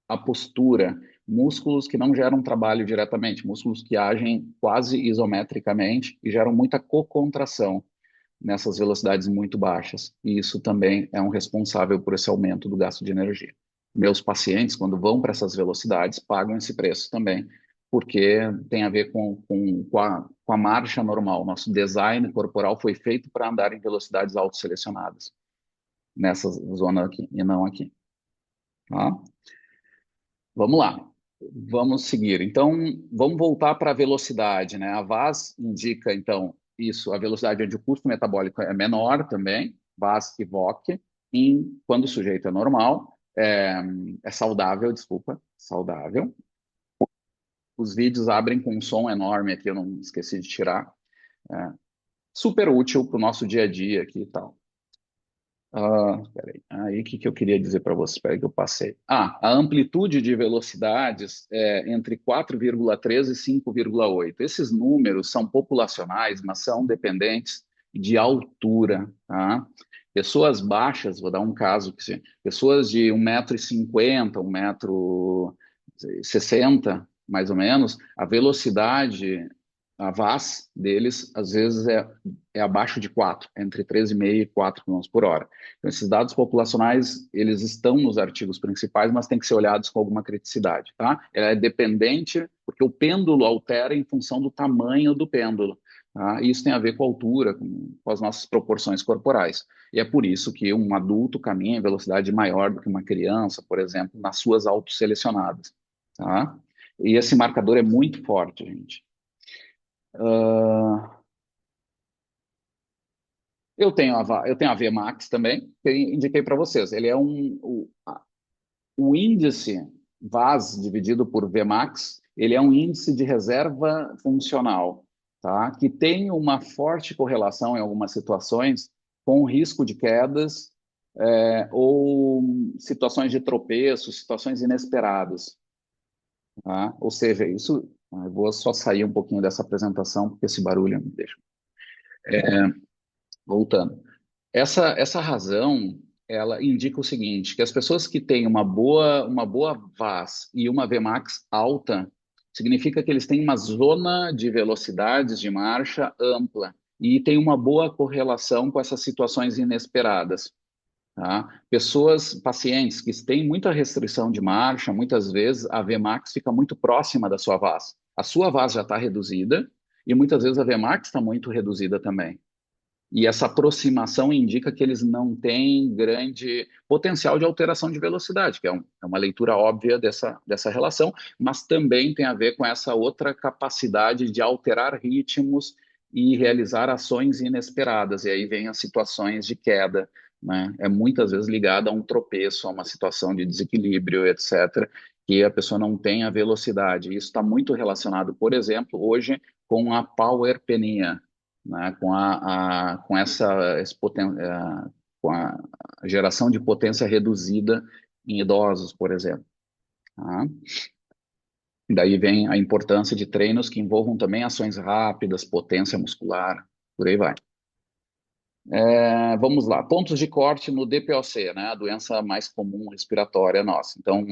S1: a postura, músculos que não geram trabalho diretamente, músculos que agem quase isometricamente e geram muita cocontração nessas velocidades muito baixas. E isso também é um responsável por esse aumento do gasto de energia. Meus pacientes, quando vão para essas velocidades, pagam esse preço também, porque tem a ver com a marcha normal. Nosso design corporal foi feito para andar em velocidades autoselecionadas, nessa zona aqui e não aqui. Tá? Vamos lá, vamos seguir. Então, vamos voltar para a velocidade, né? A VAS indica, então, isso, a velocidade onde o custo metabólico é menor também, VAS e VOC, quando o sujeito é normal, é saudável, desculpa, saudável. Os vídeos abrem com um som enorme aqui, eu não esqueci de tirar. É, super útil para o nosso dia a dia aqui e tal. Peraí. Aí, o que que eu queria dizer para você? Espera que eu passei. A amplitude de velocidades é entre 4,3 e 5,8. Esses números são populacionais, mas são dependentes de altura, tá? Pessoas baixas, vou dar um caso que pessoas de 1,50 m, 1,60 m, mais ou menos, a velocidade, a VAS deles, às vezes é abaixo de 4, entre 3,5 e 4 km por hora. Então, esses dados populacionais, eles estão nos artigos principais, mas têm que ser olhados com alguma criticidade, tá? Ela é dependente, porque o pêndulo altera em função do tamanho do pêndulo, tá? E isso tem a ver com a altura, com as nossas proporções corporais. E é por isso que um adulto caminha em velocidade maior do que uma criança, por exemplo, nas suas autoselecionadas, tá? E esse marcador é muito forte, gente. Ah, eu tenho a VMAX também, que eu indiquei para vocês. Ele é o índice VAS dividido por Vmax, ele é um índice de reserva funcional, tá? Que tem uma forte correlação em algumas situações com o risco de quedas, ou situações de tropeço, situações inesperadas, tá? Ou seja, isso, eu vou só sair um pouquinho dessa apresentação, porque esse barulho me deixa. Voltando. Essa razão, ela indica o seguinte, que as pessoas que têm uma boa VAS e uma Vmax alta, significa que eles têm uma zona de velocidades de marcha ampla. e tem uma boa correlação com essas situações inesperadas. Tá? Pessoas, pacientes que têm muita restrição de marcha, muitas vezes a Vmax fica muito próxima da sua VAS. A sua VAS já está reduzida e muitas vezes a Vmax está muito reduzida também. E essa aproximação indica que eles não têm grande potencial de alteração de velocidade, que é uma leitura óbvia dessa relação, mas também tem a ver com essa outra capacidade de alterar ritmos e realizar ações inesperadas. E aí vem as situações de queda, né? É muitas vezes ligada a um tropeço, a uma situação de desequilíbrio, etc., que a pessoa não tem a velocidade. Isso está muito relacionado, por exemplo, hoje com a powerpenia, né, com com a geração de potência reduzida em idosos, por exemplo. Tá? Daí vem a importância de treinos que envolvam também ações rápidas, potência muscular, por aí vai. Vamos lá, pontos de corte no DPOC, né, a doença mais comum respiratória nossa. Então,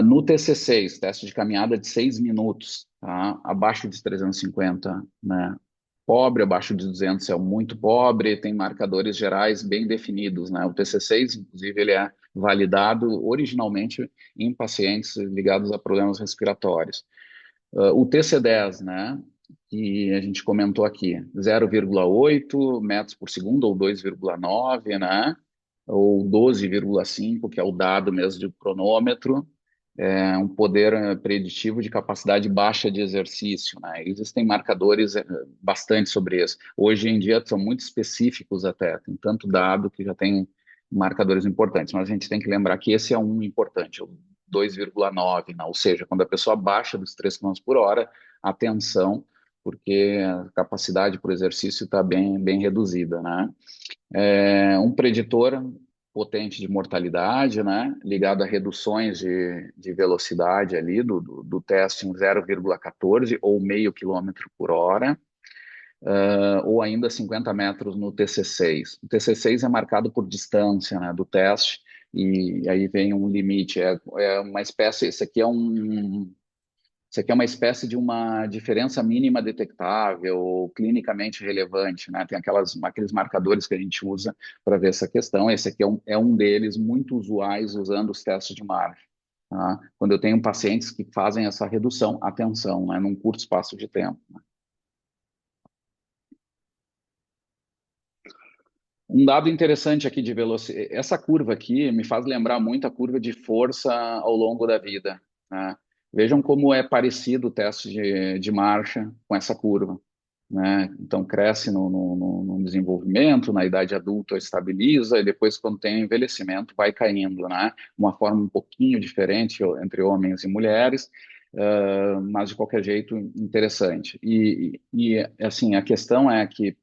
S1: no TC6, teste de caminhada de 6 minutos, tá? Abaixo de 350, né? Pobre, abaixo de 200 é o muito pobre, tem marcadores gerais bem definidos, né? O TC6, inclusive, ele é validado originalmente em pacientes ligados a problemas respiratórios. O TC10, né? Que a gente comentou aqui, 0,8 metros por segundo ou 2,9, né? Ou 12,5, que é o dado mesmo de cronômetro, um poder preditivo de capacidade baixa de exercício, né? Existem marcadores bastante sobre isso. Hoje em dia são muito específicos até, tem tanto dado que já tem marcadores importantes, mas a gente tem que lembrar que esse é um importante, o 2,9, né? Ou seja, quando a pessoa baixa dos 3 km por hora, atenção, porque a capacidade para o exercício está bem reduzida, né? Um preditor potente de mortalidade, né, ligado a reduções de velocidade ali do teste em 0,14 ou meio quilômetro por hora, ou ainda 50 metros no TC6. O TC6 é marcado por distância, né, do teste, e aí vem um limite, é uma espécie, isso aqui é uma espécie de uma diferença mínima detectável ou clinicamente relevante, né? Tem aqueles marcadores que a gente usa para ver essa questão. Esse aqui é um deles, muito usuais usando os testes de marcha. Tá? Quando eu tenho pacientes que fazem essa redução, atenção, né? Num curto espaço de tempo. Um dado interessante aqui de velocidade, essa curva aqui me faz lembrar muito a curva de força ao longo da vida, né? Vejam como é parecido o teste de marcha com essa curva, né? Então cresce no desenvolvimento, na idade adulta estabiliza e depois quando tem envelhecimento vai caindo, né? Uma forma um pouquinho diferente entre homens e mulheres, mas de qualquer jeito interessante. Assim, a questão é que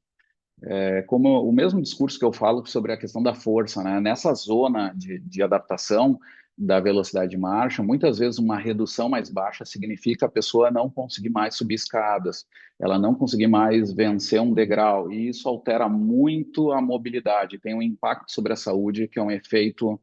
S1: como o mesmo discurso que eu falo sobre a questão da força, né? Nessa zona de adaptação da velocidade de marcha, muitas vezes uma redução mais baixa significa a pessoa não conseguir mais subir escadas, ela não conseguir mais vencer um degrau, e isso altera muito a mobilidade, tem um impacto sobre a saúde, que é um efeito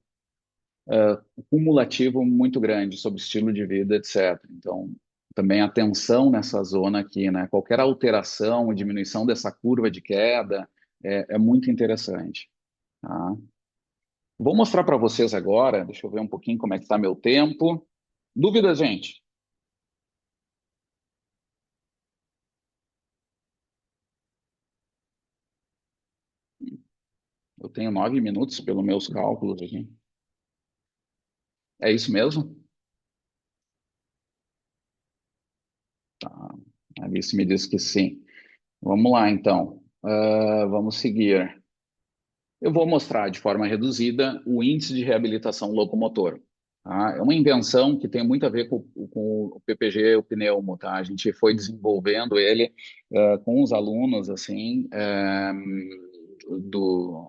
S1: cumulativo muito grande sobre estilo de vida, etc. Então, também atenção nessa zona aqui, né? Qualquer alteração ou diminuição dessa curva de queda é muito interessante, tá? Vou mostrar para vocês agora, deixa eu ver um pouquinho como é que está meu tempo. Dúvidas, gente? Eu tenho 9 minutos pelos meus cálculos aqui. É isso mesmo? Tá. A Alice me disse que sim. Vamos lá, então. Vamos seguir. Eu vou mostrar de forma reduzida o índice de reabilitação locomotor. Tá? É uma invenção que tem muito a ver com o PPG, o pneumo. Tá? A gente foi desenvolvendo ele com os alunos assim,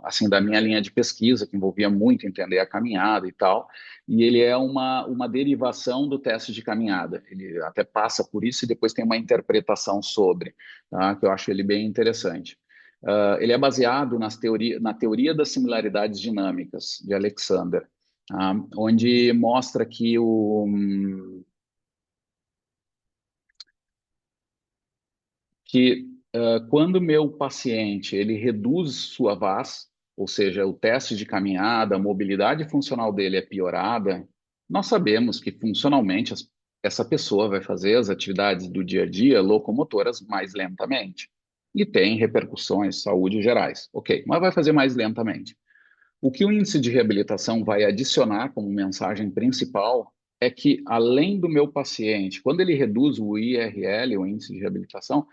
S1: assim da minha linha de pesquisa, que envolvia muito entender a caminhada e tal. E ele é uma derivação do teste de caminhada. Ele até passa por isso e depois tem uma interpretação sobre, tá? Que eu acho ele bem interessante. Ele é baseado na teoria das similaridades dinâmicas de Alexander, tá? Onde mostra que Quando o meu paciente ele reduz sua VAS, ou seja, o teste de caminhada, a mobilidade funcional dele é piorada, nós sabemos que funcionalmente essa pessoa vai fazer as atividades do dia a dia locomotoras mais lentamente. E tem repercussões saúde gerais. Ok, mas vai fazer mais lentamente. O que o índice de reabilitação vai adicionar como mensagem principal é que, além do meu paciente, quando ele reduz o IRL, o índice de reabilitação,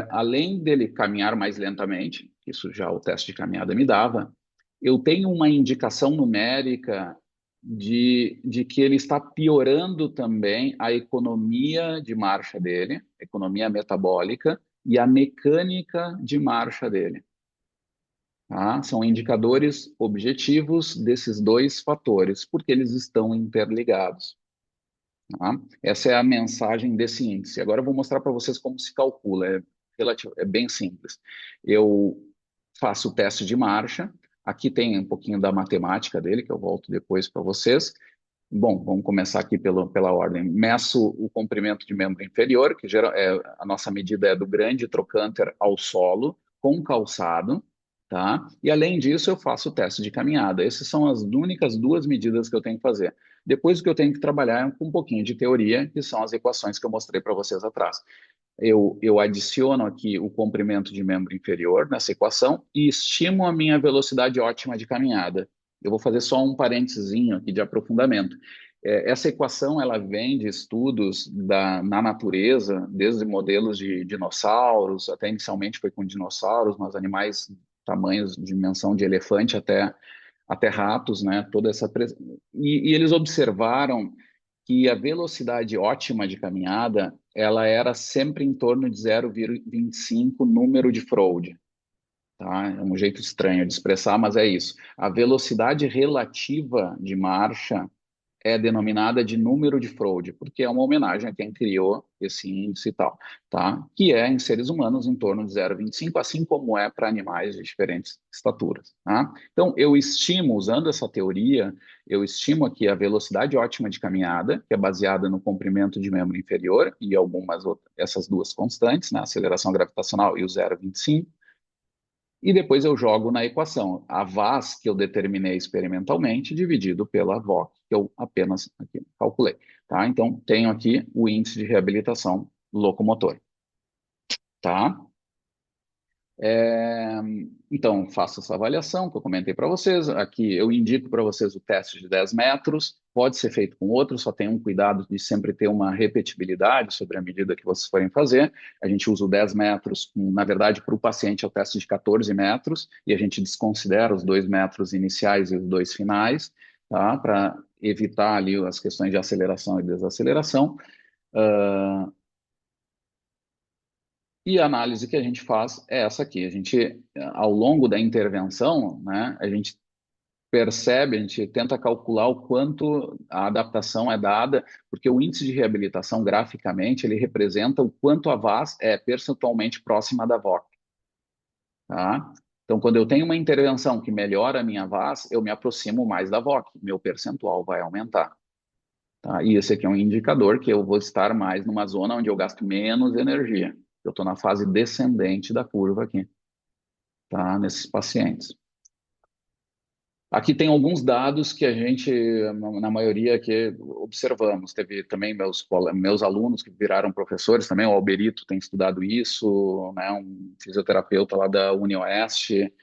S1: além dele caminhar mais lentamente, isso já o teste de caminhada me dava, eu tenho uma indicação numérica de que ele está piorando também a economia de marcha dele, economia metabólica e a mecânica de marcha dele. Tá? São indicadores objetivos desses dois fatores, porque eles estão interligados. Tá? Essa é a mensagem desse índice. Agora eu vou mostrar para vocês como se calcula. É bem simples. Eu faço o teste de marcha. Aqui tem um pouquinho da matemática dele, que eu volto depois para vocês. Bom, vamos começar aqui pela ordem. Meço o comprimento de membro inferior, que a nossa medida é do grande trocânter ao solo, com calçado, tá? E além disso, eu faço o teste de caminhada. Essas são as únicas duas medidas que eu tenho que fazer. Depois o que eu tenho que trabalhar é com um pouquinho de teoria, que são as equações que eu mostrei para vocês atrás. Eu adiciono aqui o comprimento de membro inferior nessa equação e estimo a minha velocidade ótima de caminhada. Eu vou fazer só um parênteses aqui de aprofundamento. Essa equação ela vem de estudos na natureza, desde modelos de dinossauros, até inicialmente foi com dinossauros, mas animais tamanhos, dimensão de elefante até ratos, né? E eles observaram que a velocidade ótima de caminhada ela era sempre em torno de 0,25 número de Froude. Tá? É um jeito estranho de expressar, mas é isso. A velocidade relativa de marcha é denominada de número de Freud, porque é uma homenagem a quem criou esse índice e tal, tá? Que é em seres humanos em torno de 0,25, assim como é para animais de diferentes estaturas, tá? Então, eu estimo, usando essa teoria, eu estimo aqui a velocidade ótima de caminhada, que é baseada no comprimento de membro inferior e algumas outras, essas duas constantes, né? A aceleração gravitacional e o 0,25, e depois eu jogo na equação a VAS que eu determinei experimentalmente dividido pela VOC, que eu apenas aqui calculei. Tá? Então, tenho aqui o índice de reabilitação locomotor. Tá? É, então, faço essa avaliação que eu comentei para vocês. Aqui eu indico para vocês o teste de 10 metros. Pode ser feito com outro, só tenham cuidado de sempre ter uma repetibilidade sobre a medida que vocês forem fazer. A gente usa o 10 metros, na verdade, para o paciente é o teste de 14 metros, e a gente desconsidera os 2 metros iniciais e os 2 finais, tá? Para evitar ali as questões de aceleração e desaceleração. E a análise que a gente faz é essa aqui. A gente, ao longo da intervenção, né, a gente percebe, a gente tenta calcular o quanto a adaptação é dada, porque o índice de reabilitação, graficamente, ele representa o quanto a VAS é percentualmente próxima da VOC. Tá? Então, quando eu tenho uma intervenção que melhora a minha VAS, eu me aproximo mais da VOC, meu percentual vai aumentar. Tá? E esse aqui é um indicador que eu vou estar mais numa zona onde eu gasto menos energia. Eu estou na fase descendente da curva aqui, tá? Nesses pacientes. Aqui tem alguns dados que a gente, na maioria, que observamos. Teve também meus alunos que viraram professores também, o Alberito tem estudado isso, né? Um fisioterapeuta lá da UniOeste,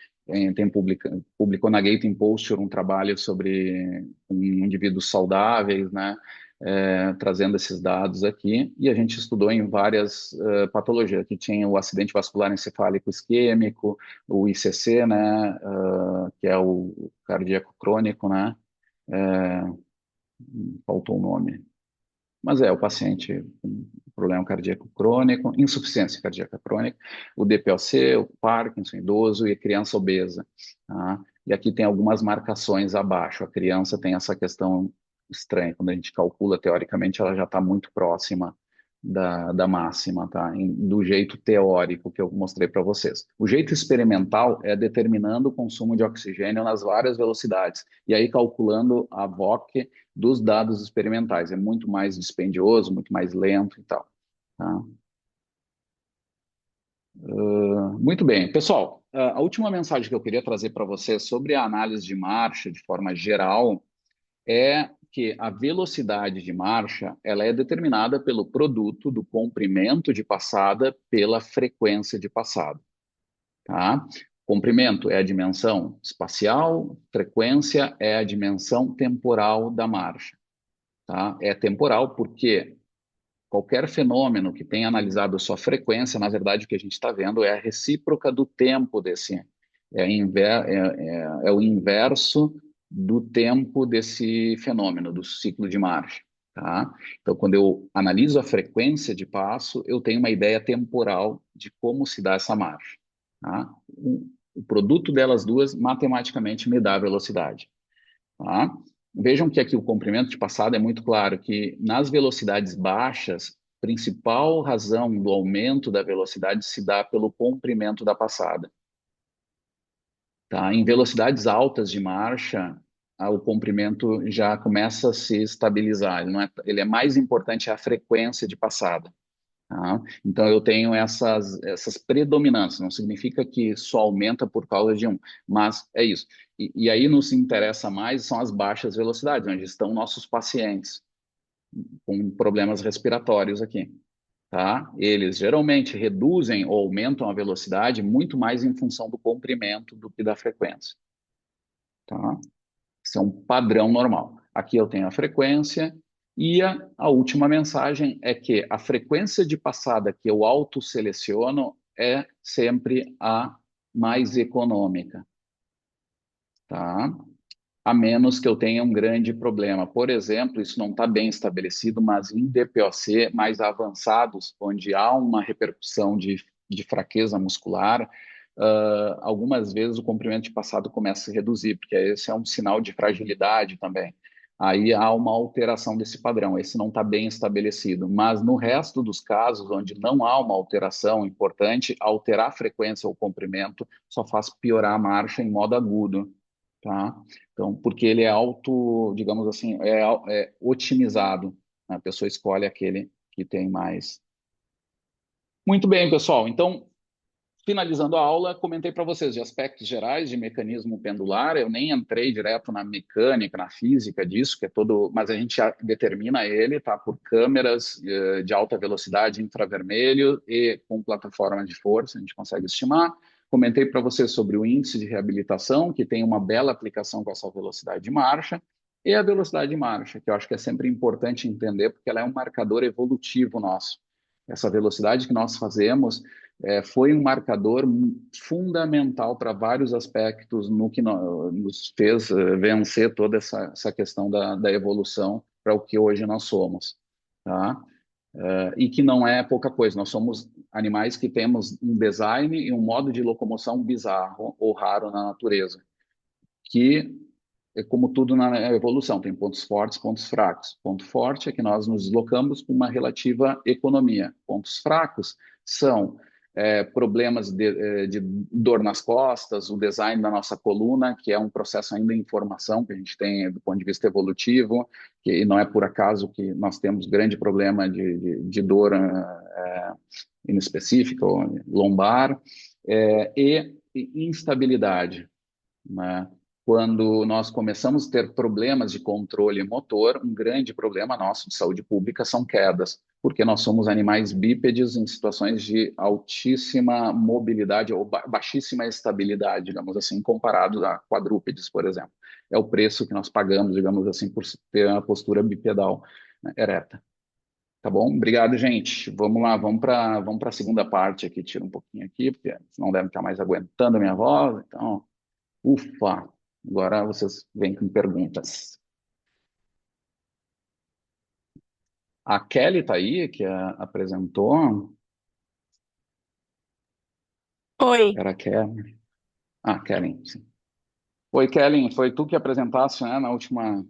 S1: publicou na Gating Posture um trabalho sobre indivíduos saudáveis, né? Trazendo esses dados aqui, e a gente estudou em várias patologias, que tinha o acidente vascular encefálico isquêmico, o ICC, né, que é o cardíaco crônico, né, faltou o nome, mas é o paciente com problema cardíaco crônico, insuficiência cardíaca crônica, o DPOC, o Parkinson idoso e a criança obesa, tá? E aqui tem algumas marcações abaixo, a criança tem essa questão estranha, quando a gente calcula, teoricamente, ela já está muito próxima da máxima, tá? Do jeito teórico que eu mostrei para vocês. O jeito experimental é determinando o consumo de oxigênio nas várias velocidades, e aí calculando a VOC dos dados experimentais. É muito mais dispendioso, muito mais lento e tal. Tá? Muito bem. Pessoal, a última mensagem que eu queria trazer para vocês sobre a análise de marcha de forma geral é que a velocidade de marcha ela é determinada pelo produto do comprimento de passada pela frequência de passada, tá? Comprimento é a dimensão espacial, frequência é a dimensão temporal da marcha, tá? É temporal porque qualquer fenômeno que tenha analisado a sua frequência, na verdade, o que a gente está vendo é a recíproca do tempo desse, é o inverso do tempo desse fenômeno, do ciclo de marcha, tá? Então, quando eu analiso a frequência de passo, eu tenho uma ideia temporal de como se dá essa marcha, tá? O produto delas duas, matematicamente, me dá a velocidade. Tá? Vejam que aqui o comprimento de passada é muito claro que nas velocidades baixas, principal razão do aumento da velocidade se dá pelo comprimento da passada. Tá? Em velocidades altas de marcha, o comprimento já começa a se estabilizar. Ele é mais importante a frequência de passada. Tá? Então, eu tenho essas predominâncias, não significa que só aumenta por causa de um, mas é isso. E aí nos interessa mais são as baixas velocidades, onde estão nossos pacientes com problemas respiratórios aqui. Tá? Eles geralmente reduzem ou aumentam a velocidade muito mais em função do comprimento do que da frequência. Tá? Isso é um padrão normal. Aqui eu tenho a frequência e a última mensagem é que a frequência de passada que eu auto-seleciono é sempre a mais econômica, tá? A menos que eu tenha um grande problema. Por exemplo, isso não está bem estabelecido, mas em DPOC mais avançados, onde há uma repercussão de fraqueza muscular, algumas vezes o comprimento de passado começa a se reduzir, porque esse é um sinal de fragilidade também. Aí há uma alteração desse padrão, esse não está bem estabelecido. Mas no resto dos casos, onde não há uma alteração importante, alterar a frequência ou comprimento só faz piorar a marcha em modo agudo, tá? Então, porque ele é digamos assim, é otimizado, né? A pessoa escolhe aquele que tem mais. Muito bem, pessoal. Então, finalizando a aula, comentei para vocês de aspectos gerais de mecanismo pendular. Eu nem entrei direto na mecânica, na física disso, que é todo, mas a gente já determina ele, tá? Por câmeras de alta velocidade infravermelho e com plataforma de força, a gente consegue estimar. Comentei para vocês sobre o índice de reabilitação, que tem uma bela aplicação com essa velocidade de marcha, e a velocidade de marcha, que eu acho que é sempre importante entender, porque ela é um marcador evolutivo nosso. Essa velocidade que nós fazemos foi um marcador fundamental para vários aspectos no que nos fez vencer toda essa questão da evolução para o que hoje nós somos, tá? E que não é pouca coisa. Nós somos animais que temos um design e um modo de locomoção bizarro ou raro na natureza, que é como tudo na evolução, tem pontos fortes, pontos fracos. Ponto forte é que nós nos deslocamos com uma relativa economia. Pontos fracos são problemas de dor nas costas, o design da nossa coluna, que é um processo ainda em formação que a gente tem do ponto de vista evolutivo, que não é por acaso que nós temos grande problema de dor inespecífica ou lombar, e instabilidade, né? Quando nós começamos a ter problemas de controle motor, um grande problema nosso de saúde pública são quedas, porque nós somos animais bípedes em situações de altíssima mobilidade ou baixíssima estabilidade, digamos assim, comparados a quadrúpedes, por exemplo. É o preço que nós pagamos, digamos assim, por ter a postura bipedal, né, ereta. Tá bom? Obrigado, gente. Vamos lá, vamos para a segunda parte aqui. Tira um pouquinho aqui, porque senão deve estar mais aguentando a minha voz. Então, ufa, agora vocês vêm com perguntas. A Kelly está aí, que apresentou.
S2: Oi.
S1: Era a Kelly. Ah, Kelly, sim. Oi, Kelly, foi tu que apresentaste, né, na última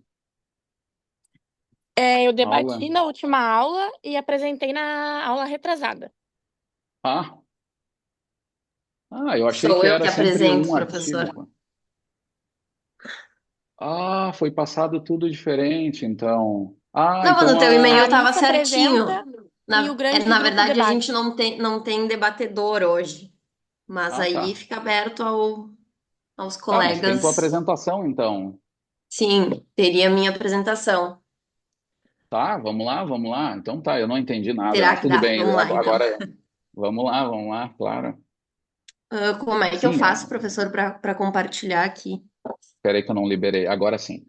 S2: Eu
S1: aula?
S2: debati na última aula e apresentei na aula retrasada.
S1: Ah, eu achei
S3: Sou
S1: que
S3: eu
S1: era
S3: que
S1: sempre
S3: apresento,
S1: um
S3: professor.
S1: ativo. Ah, foi passado tudo diferente, então. Ah,
S3: Não,
S1: então
S3: no teu e-mail
S2: A
S3: tava
S2: Alice
S3: certinho.
S2: apresenta. em Rio Grande de
S3: Na
S2: grupo
S3: verdade, a gente
S2: debate.
S3: não tem debatedor hoje, mas
S1: Ah,
S3: aí
S1: tá.
S3: fica aberto aos
S1: Tá, mas tem tua
S3: colegas.
S1: apresentação, então.
S3: Sim, teria minha apresentação.
S1: Tá, vamos lá, vamos lá. Então tá, eu não entendi nada,
S3: Será
S1: mas
S3: que
S1: tudo
S3: dá?
S1: bem.
S3: Vamos lá, então.
S1: Agora, vamos lá, claro.
S3: Como é que eu
S1: Sim,
S3: faço, professor, para compartilhar aqui?
S1: peraí que eu não liberei. Agora sim,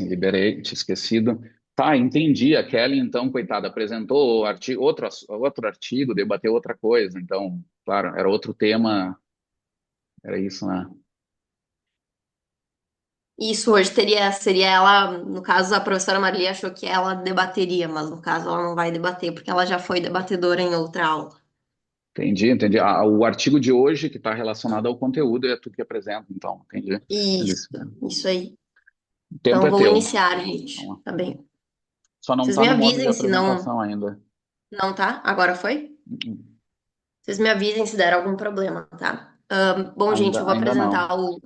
S1: liberei, tinha esquecido. Tá, entendi. A Kelly, então, coitada, apresentou outro artigo, debateu outra coisa. Então, claro, era outro tema, era isso, né?
S3: Isso hoje seria ela, no caso, a professora Maria achou que ela debateria, mas no caso ela não vai debater, porque ela já foi debatedora em outra aula.
S1: Entendi. O artigo de hoje, que está relacionado ao conteúdo, é tu que apresenta, então, entendi.
S3: Isso,
S1: Eles-
S3: isso aí.
S1: O tempo
S3: Então
S1: é
S3: vou
S1: teu.
S3: iniciar,
S1: Vamos
S3: gente.
S1: lá.
S3: Tá bem.
S1: Só não
S3: Vocês
S1: está
S3: me
S1: no modo de
S3: avisem se
S1: apresentação ainda.
S3: não tá? Agora foi?
S1: Uh-uh.
S3: Vocês me avisem se der algum problema, tá? Bom, gente, eu vou
S1: Ainda não.
S3: apresentar o.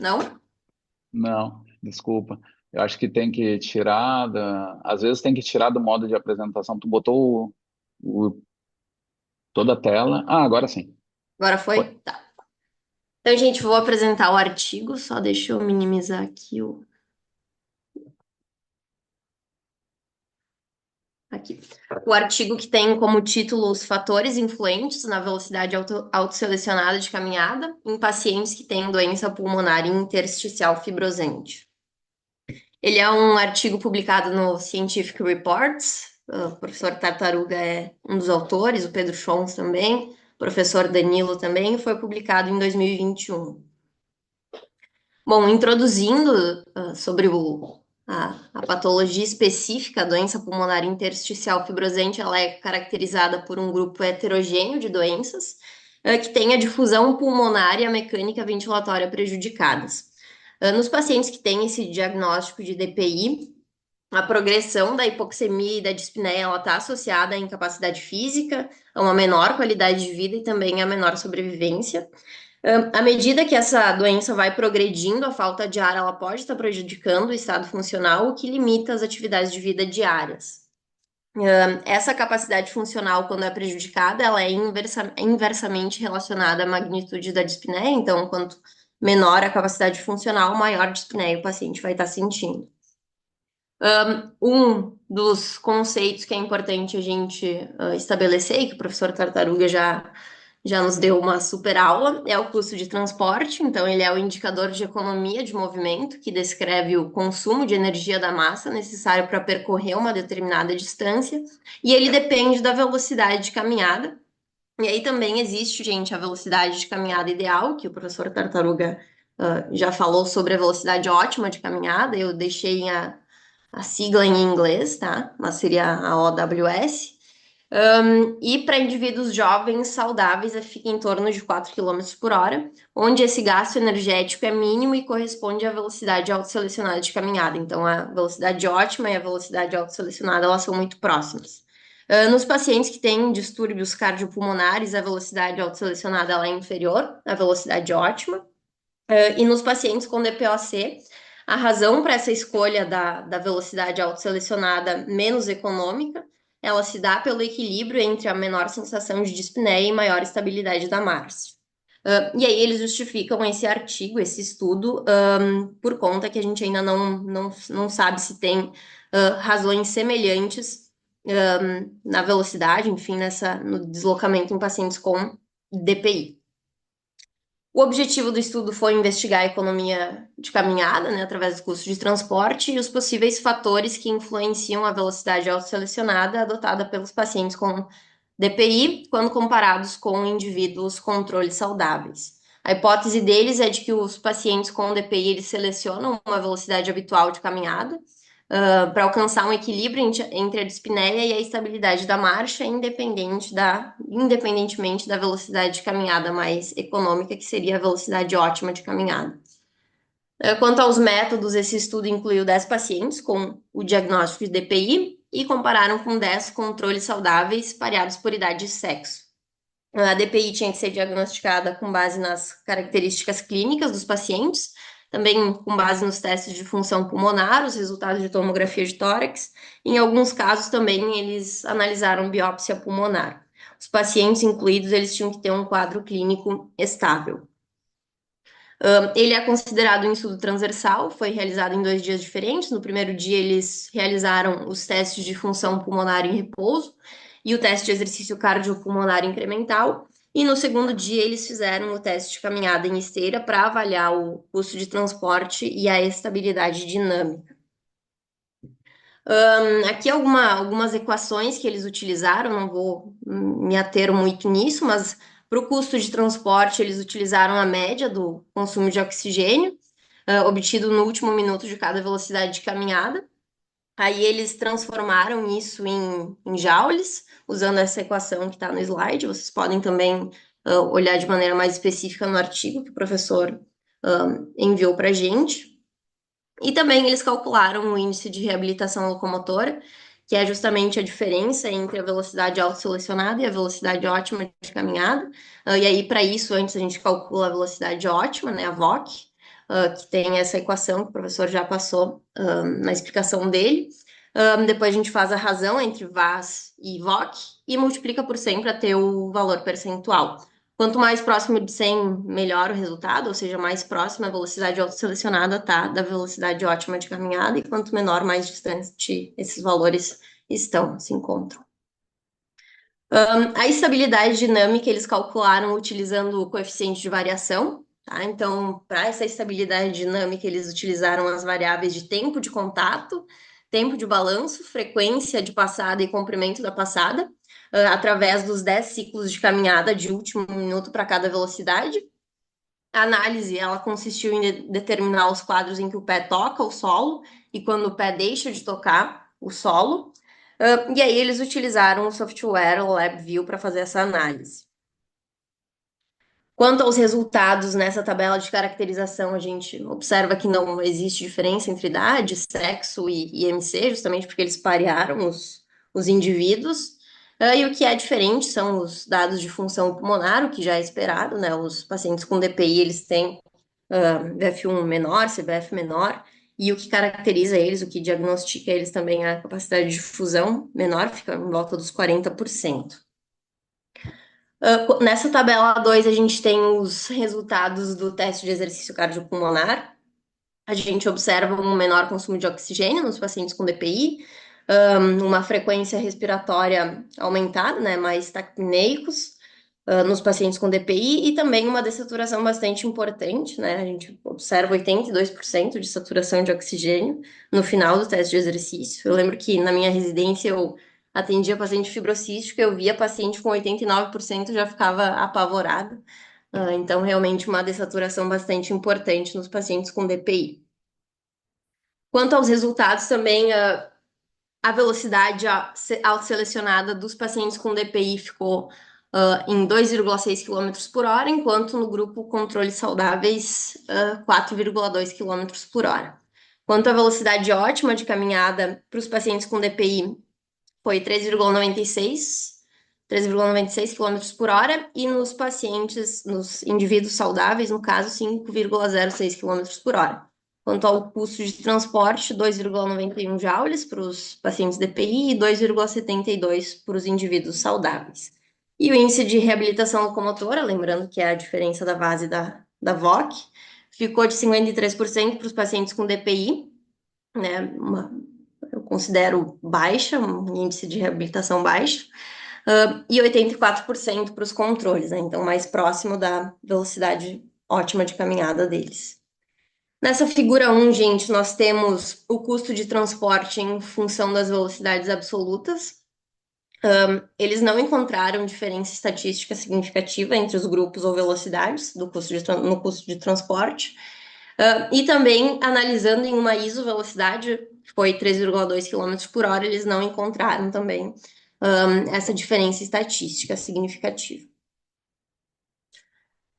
S3: Não?
S1: Não, desculpa. Eu acho que tem que tirar Às vezes tem que tirar do modo de apresentação. Tu botou toda a tela. Ah, agora sim.
S3: Agora
S1: Foi.
S3: foi? Tá. Então, gente, vou apresentar o artigo, só deixa eu minimizar aqui o. Aqui. O artigo que tem como título os fatores influentes na velocidade autoselecionada de caminhada em pacientes que têm doença pulmonar intersticial fibrosante. Ele é um artigo publicado no Scientific Reports. O professor Tartaruga é um dos autores, o Pedro Schons também, o professor Danilo também, e foi publicado em 2021. Bom, introduzindo sobre a patologia específica, a doença pulmonar intersticial fibrosante, ela é caracterizada por um grupo heterogêneo de doenças que tem a difusão pulmonar e a mecânica ventilatória prejudicadas. Nos pacientes que têm esse diagnóstico de DPI, a progressão da hipoxemia e da dispneia está associada à incapacidade física, a uma menor qualidade de vida e também a menor sobrevivência. À medida que essa doença vai progredindo, a falta de ar ela pode estar prejudicando o estado funcional, o que limita as atividades de vida diárias. Essa capacidade funcional, quando é prejudicada, ela é inversamente relacionada à magnitude da dispneia, então, quanto menor a capacidade funcional, maior dispneia o paciente vai estar sentindo. Um dos conceitos que é importante a gente estabelecer, e que o professor Tartaruga já nos deu uma super aula, é o custo de transporte. Então, ele é o indicador de economia de movimento, que descreve o consumo de energia da massa necessário para percorrer uma determinada distância, e ele depende da velocidade de caminhada. E aí também existe, gente, a velocidade de caminhada ideal, que o professor Tartaruga já falou sobre a velocidade ótima de caminhada, eu deixei a sigla em inglês, tá? Mas seria a OWS. E para indivíduos jovens saudáveis, fica em torno de 4 quilômetros por hora, onde esse gasto energético é mínimo e corresponde à velocidade autoselecionada de caminhada. Então, a velocidade ótima e a velocidade autoselecionada, elas são muito próximas. Nos pacientes que têm distúrbios cardiopulmonares, a velocidade autoselecionada ela é inferior à velocidade ótima. E nos pacientes com DPOC, a razão para essa escolha da velocidade autoselecionada menos econômica, ela se dá pelo equilíbrio entre a menor sensação de dispneia e maior estabilidade da marcha. E aí eles justificam esse artigo, esse estudo, por conta que a gente ainda não sabe se tem razões semelhantes na velocidade, enfim, no deslocamento em pacientes com DPI. O objetivo do estudo foi investigar a economia de caminhada, né, através do custo de transporte e os possíveis fatores que influenciam a velocidade autoselecionada adotada pelos pacientes com DPI quando comparados com indivíduos controles saudáveis. A hipótese deles é de que os pacientes com DPI eles selecionam uma velocidade habitual de caminhada para alcançar um equilíbrio entre a dispneia e a estabilidade da marcha, independentemente da velocidade de caminhada mais econômica, que seria a velocidade ótima de caminhada. Quanto aos métodos, esse estudo incluiu 10 pacientes com o diagnóstico de DPI e compararam com 10 controles saudáveis pareados por idade e sexo. A DPI tinha que ser diagnosticada com base nas características clínicas dos pacientes, também com base nos testes de função pulmonar, os resultados de tomografia de tórax. Em alguns casos também eles analisaram biópsia pulmonar. Os pacientes incluídos, eles tinham que ter um quadro clínico estável. Ele é considerado um estudo transversal, foi realizado em 2 dias diferentes. No primeiro dia, eles realizaram os testes de função pulmonar em repouso e o teste de exercício cardiopulmonar incremental. E no segundo dia, eles fizeram o teste de caminhada em esteira para avaliar o custo de transporte e a estabilidade dinâmica. Aqui algumas equações que eles utilizaram, não vou me ater muito nisso, mas para o custo de transporte, eles utilizaram a média do consumo de oxigênio, obtido no último minuto de cada velocidade de caminhada. Aí eles transformaram isso em joules, usando essa equação que está no slide. Vocês podem também olhar de maneira mais específica no artigo que o professor enviou para a gente. E também eles calcularam o índice de reabilitação locomotora, que é justamente a diferença entre a velocidade autoselecionada e a velocidade ótima de caminhada. E aí, para isso, antes a gente calcula a velocidade ótima, né, a VOC, que tem essa equação que o professor já passou na explicação dele. Depois a gente faz a razão entre VAS e VOC e multiplica por 100 para ter o valor percentual. Quanto mais próximo de 100, melhor o resultado, ou seja, mais próxima a velocidade autoselecionada tá da velocidade ótima de caminhada, e quanto menor, mais distante esses valores se encontram. A estabilidade dinâmica eles calcularam utilizando o coeficiente de variação, tá? Então, para essa estabilidade dinâmica, eles utilizaram as variáveis de tempo de contato, tempo de balanço, frequência de passada e comprimento da passada, através dos 10 ciclos de caminhada de último minuto para cada velocidade. A análise, ela consistiu em determinar os quadros em que o pé toca o solo e quando o pé deixa de tocar o solo. E aí eles utilizaram o software LabVIEW para fazer essa análise. Quanto aos resultados nessa tabela de caracterização, a gente observa que não existe diferença entre idade, sexo e IMC, justamente porque eles parearam os indivíduos. E o que é diferente são os dados de função pulmonar, o que já é esperado, né? Os pacientes com DPI, eles têm VF1 menor, CVF menor, e o que caracteriza eles, o que diagnostica eles também é a capacidade de difusão menor, fica em volta dos 40%. Nessa tabela 2, a gente tem os resultados do teste de exercício cardiopulmonar. A gente observa um menor consumo de oxigênio nos pacientes com DPI, uma frequência respiratória aumentada, né, mais taquipneicos, nos pacientes com DPI, e também uma dessaturação bastante importante, né, a gente observa 82% de saturação de oxigênio no final do teste de exercício. Eu lembro que na minha residência eu atendia paciente fibrocístico, eu via paciente com 89%, já ficava apavorada. Então, realmente, uma dessaturação bastante importante nos pacientes com DPI. Quanto aos resultados, também a velocidade autoselecionada dos pacientes com DPI ficou em 2,6 km por hora, enquanto no grupo controle saudáveis, 4,2 km por hora. Quanto à velocidade ótima de caminhada para os pacientes com DPI, foi 3,96 km por hora, e nos pacientes, nos indivíduos saudáveis, no caso, 5,06 km por hora. Quanto ao custo de transporte, 2,91 joules para os pacientes DPI e 2,72 para os indivíduos saudáveis. E o índice de reabilitação locomotora, lembrando que é a diferença da base da VOC, ficou de 53% para os pacientes com DPI, né, eu considero baixa, um índice de reabilitação baixo, e 84% para os controles, né, então mais próximo da velocidade ótima de caminhada deles. Nessa figura 1, gente, nós temos o custo de transporte em função das velocidades absolutas. Eles não encontraram diferença estatística significativa entre os grupos ou velocidades no custo de transporte. E também, analisando em uma isovelocidade, que foi 3,2 km por hora, eles não encontraram também essa diferença estatística significativa.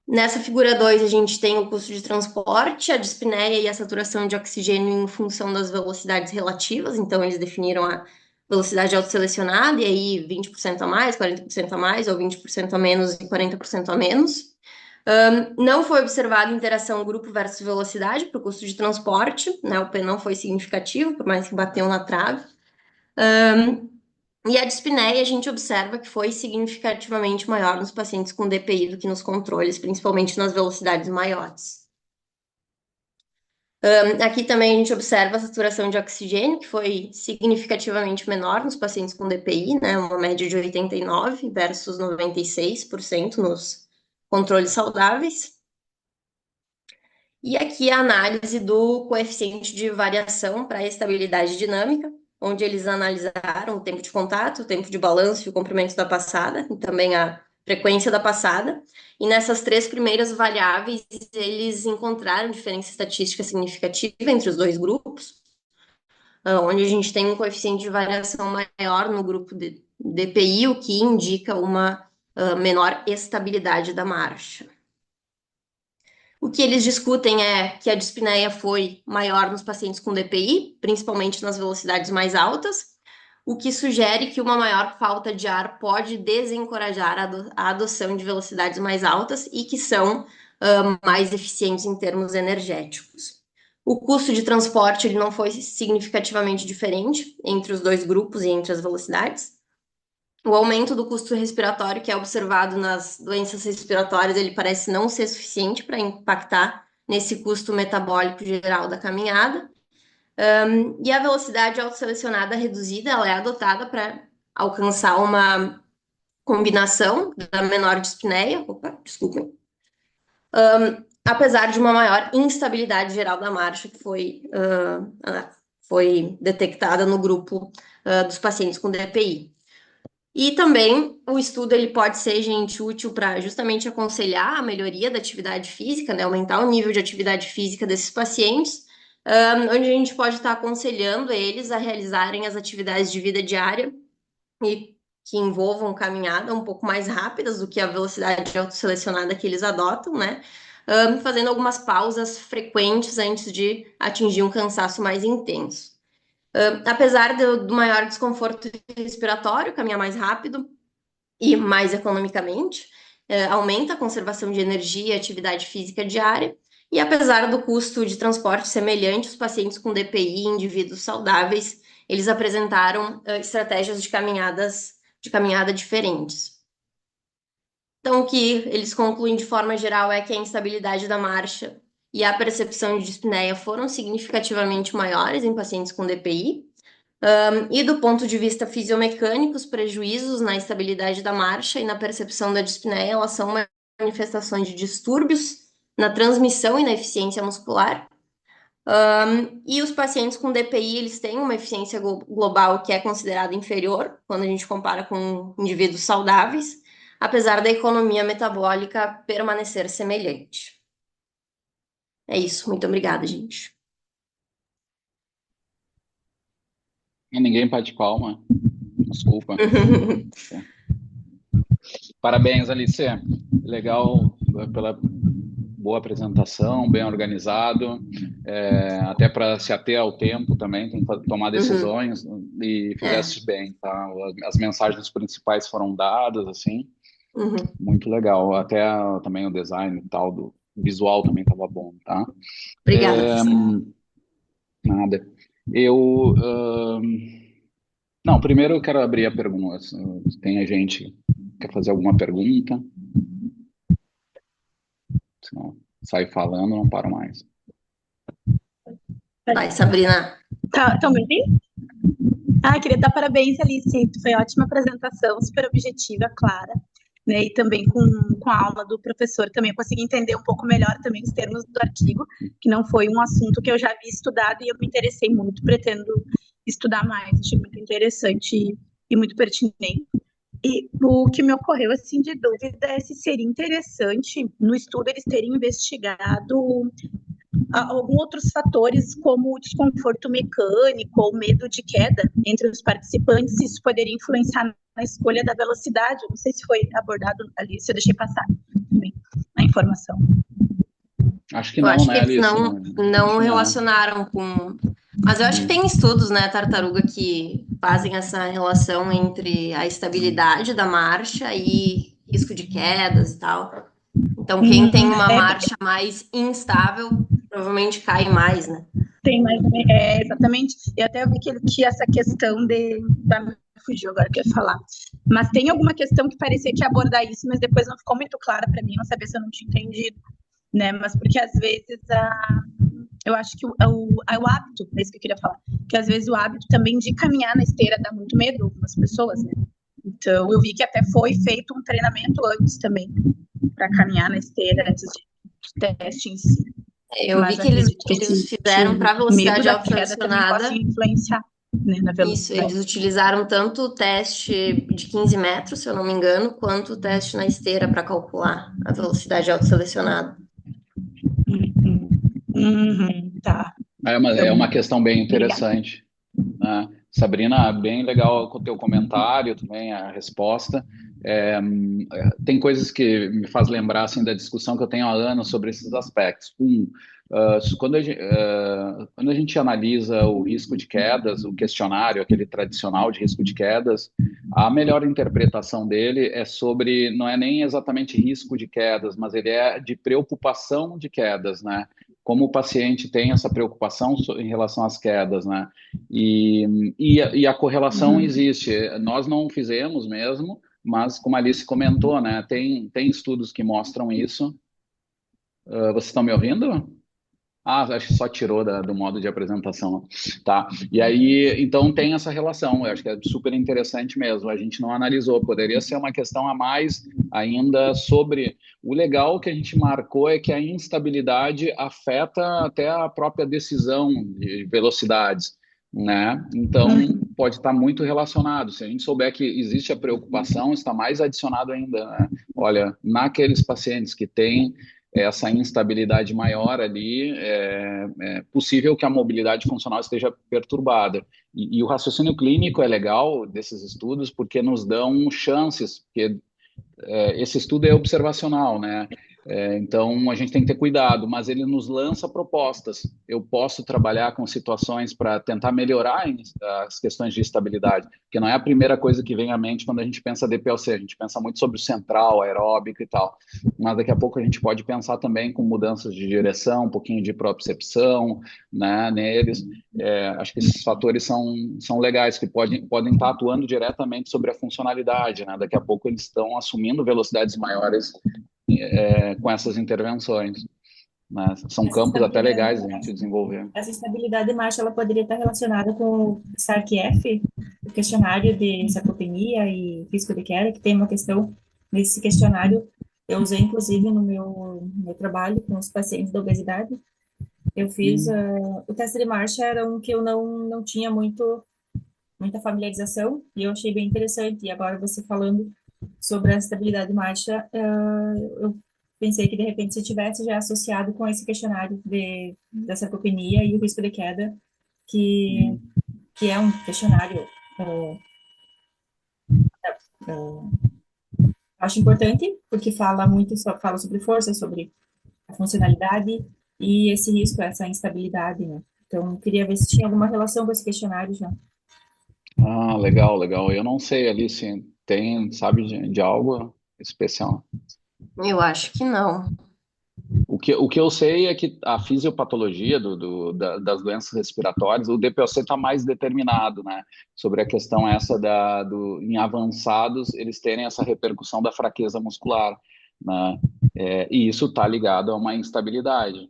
S3: Nessa figura 2, a gente tem o custo de transporte, a dispneia e a saturação de oxigênio em função das velocidades relativas. Então, eles definiram a velocidade autoselecionada, e aí 20% a mais, 40% a mais, ou 20% a menos e 40% a menos. Não foi observada interação grupo versus velocidade para o custo de transporte, né? O P não foi significativo, por mais que bateu na trave. E a dispneia a gente observa que foi significativamente maior nos pacientes com DPI do que nos controles, principalmente nas velocidades maiores. Aqui também a gente observa a saturação de oxigênio, que foi significativamente menor nos pacientes com DPI, né? Uma média de 89% versus 96% nos controles saudáveis. E aqui a análise do coeficiente de variação para a estabilidade dinâmica, onde eles analisaram o tempo de contato, o tempo de balanço e o comprimento da passada, e também a frequência da passada. E nessas 3 primeiras variáveis, eles encontraram diferença estatística significativa entre os 2 grupos, onde a gente tem um coeficiente de variação maior no grupo de DPI, o que indica uma menor estabilidade da marcha. O que eles discutem é que a dispneia foi maior nos pacientes com DPI, principalmente nas velocidades mais altas, o que sugere que uma maior falta de ar pode desencorajar a adoção de velocidades mais altas e que são mais eficientes em termos energéticos. O custo de transporte ele não foi significativamente diferente entre os 2 grupos e entre as velocidades. O aumento do custo respiratório que é observado nas doenças respiratórias, ele parece não ser suficiente para impactar nesse custo metabólico geral da caminhada. E a velocidade autoselecionada reduzida, ela é adotada para alcançar uma combinação da menor dispneia, apesar de uma maior instabilidade geral da marcha que foi detectada no grupo dos pacientes com DPI. E também o estudo ele pode ser, gente, útil para justamente aconselhar a melhoria da atividade física, né, aumentar o nível de atividade física desses pacientes, onde a gente pode estar aconselhando eles a realizarem as atividades de vida diária e que envolvam caminhada um pouco mais rápidas do que a velocidade autoselecionada que eles adotam, né? Fazendo algumas pausas frequentes antes de atingir um cansaço mais intenso. Apesar do maior desconforto respiratório, caminhar mais rápido e mais economicamente, aumenta a conservação de energia e atividade física diária, e apesar do custo de transporte semelhante, os pacientes com DPI e indivíduos saudáveis, eles apresentaram estratégias de caminhada diferentes. Então, o que eles concluem de forma geral é que a instabilidade da marcha e a percepção de dispneia foram significativamente maiores em pacientes com DPI. E do ponto de vista fisiomecânico, os prejuízos na estabilidade da marcha e na percepção da dispneia, elas são manifestações de distúrbios na transmissão e na eficiência muscular. E os pacientes com DPI, eles têm uma eficiência global que é considerada inferior quando a gente compara com indivíduos saudáveis, apesar da economia metabólica permanecer semelhante. É isso, muito obrigada, gente.
S1: Ninguém bate palma. Desculpa. Parabéns, Alice. Legal pela boa apresentação, bem organizado, até para se ater ao tempo também, tem que tomar decisões e fizesse bem, tá? As mensagens principais foram dadas, assim, muito legal. Até também o design e tal, do visual também estava bom, tá?
S3: Obrigada,
S1: nada. Não, primeiro eu quero abrir a pergunta. Se tem a gente que quer fazer alguma pergunta. Senão sai falando, não paro mais.
S3: Vai, Sabrina.
S2: Tá me ouvindo? Queria dar parabéns, Alice. Foi ótima apresentação, super objetiva, clara. Né? E também com a aula do professor também eu consegui entender um pouco melhor também os termos do artigo, que não foi um assunto que eu já havia estudado e eu me interessei muito, pretendo estudar mais, achei muito interessante e muito pertinente. E o que me ocorreu assim de dúvida é se seria interessante no estudo eles terem investigado alguns outros fatores como o desconforto mecânico ou medo de queda entre os participantes, se isso poderia influenciar na escolha da velocidade. Não sei se foi abordado ali, se eu deixei passar também a informação.
S1: Acho que não,
S3: acho
S1: né,
S3: que eles
S1: Alice?
S3: não relacionaram com... Mas eu acho que tem estudos, né, tartaruga, que fazem essa relação entre a estabilidade da marcha e risco de quedas e tal. Então, quem tem uma
S2: É,
S3: marcha mais instável, provavelmente cai mais, né?
S2: tem mais, exatamente. E até eu vi que essa questão de. Me fugiu agora que eu ia falar. Mas tem alguma questão que parecia que ia abordar isso, mas depois não ficou muito clara para mim, não sabia se eu não tinha entendido, né? Mas porque às vezes eu acho que o hábito, é isso que eu queria falar, que às vezes o hábito também de caminhar na esteira dá muito medo a algumas pessoas, né? Então eu vi que até foi feito um treinamento antes também para caminhar na esteira antes de teste em si.
S3: Eu vi
S2: Mas
S3: que eles,
S2: acredito
S3: eles
S2: que
S3: fizeram
S2: o
S3: para
S2: medo
S3: velocidade
S2: da queda também possa
S3: autoselecionada.
S2: influenciar, né, na
S3: Isso,
S2: velocidade.
S3: eles utilizaram tanto o teste de 15 metros, se eu não me engano, quanto o teste na esteira para calcular a velocidade autoselecionada.
S2: Tá.
S1: É
S2: Então,
S1: uma questão bem
S2: obrigada.
S1: interessante, né? Sabrina, bem legal com o teu comentário, também a resposta. Tem coisas que me faz lembrar assim, da discussão que eu tenho há anos sobre esses aspectos. Quando a gente analisa o risco de quedas, o questionário, aquele tradicional de risco de quedas, a melhor interpretação dele é sobre, não é nem exatamente risco de quedas, mas ele é de preocupação de quedas, né? Como o paciente tem essa preocupação em relação às quedas, né? E a correlação
S2: Uhum.
S1: existe. Nós não fizemos mesmo, mas como a Alice comentou, né? Tem estudos que mostram isso. Vocês estão me ouvindo? Ah, acho que só tirou do modo de apresentação, tá? E aí, então tem essa relação, eu acho que é super interessante mesmo. A gente não analisou, poderia ser uma questão a mais ainda sobre. O legal que a gente marcou é que a instabilidade afeta até a própria decisão de velocidades, né? Então pode estar muito relacionado. Se a gente souber que existe a preocupação, está mais adicionado ainda, né? Olha, naqueles pacientes que têm essa instabilidade maior ali, é possível que a mobilidade funcional esteja perturbada. E o raciocínio clínico é legal desses estudos porque nos dão chances, porque esse estudo é observacional, né? Então a gente tem que ter cuidado, mas ele nos lança propostas. Eu posso trabalhar com situações para tentar melhorar as questões de estabilidade, porque não é a primeira coisa que vem à mente quando a gente pensa DPLC. A gente pensa muito sobre o central, aeróbico e tal, mas daqui a pouco a gente pode pensar também com mudanças de direção, um pouquinho de propriocepção, né, neles. Acho que esses fatores são legais, que podem estar atuando diretamente sobre a funcionalidade, né? Daqui a pouco eles estão assumindo velocidades maiores com essas intervenções, né? São
S4: Essa
S1: campos até
S4: estabilidade,
S1: legais de a gente desenvolver.
S4: essa estabilidade de marcha, ela poderia estar relacionada com o SARC-F, o questionário de sarcopenia e risco de queda, que tem uma questão nesse questionário. Eu usei, inclusive, no meu trabalho com os pacientes da obesidade. Eu fiz o teste de marcha, era um que eu não tinha muita familiarização, e eu achei bem interessante. E agora você falando sobre a estabilidade de marcha, eu pensei que de repente se tivesse já associado com esse questionário da sarcopenia e o risco de queda, que, que é um questionário, acho importante, porque fala sobre força, sobre a funcionalidade e esse risco, essa instabilidade, né? Então, eu queria ver se tinha alguma relação com esse questionário já.
S1: Ah, legal, legal. Eu não sei ali se tem, sabe, de algo especial.
S3: Eu acho que não.
S1: O que eu sei é que a fisiopatologia das doenças respiratórias, o DPOC está mais determinado, né? Sobre a questão essa em avançados, eles terem essa repercussão da fraqueza muscular, né? E isso está ligado a uma instabilidade.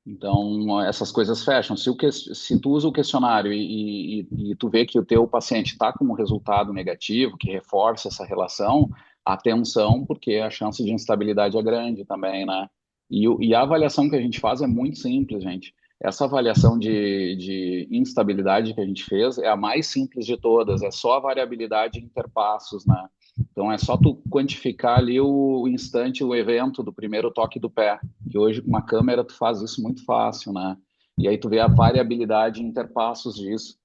S1: Então, essas coisas fecham. Se tu usa o questionário e tu vê que o teu paciente está com um resultado negativo, que reforça essa relação, atenção, porque a chance de instabilidade é grande também, né? E a avaliação que a gente faz é muito simples, gente. Essa avaliação de instabilidade que a gente fez é a mais simples de todas, é só a variabilidade interpassos, né? Então é só tu quantificar ali o instante, o evento do primeiro toque do pé, que hoje com uma câmera tu faz isso muito fácil, né? E aí tu vê a variabilidade interpassos disso.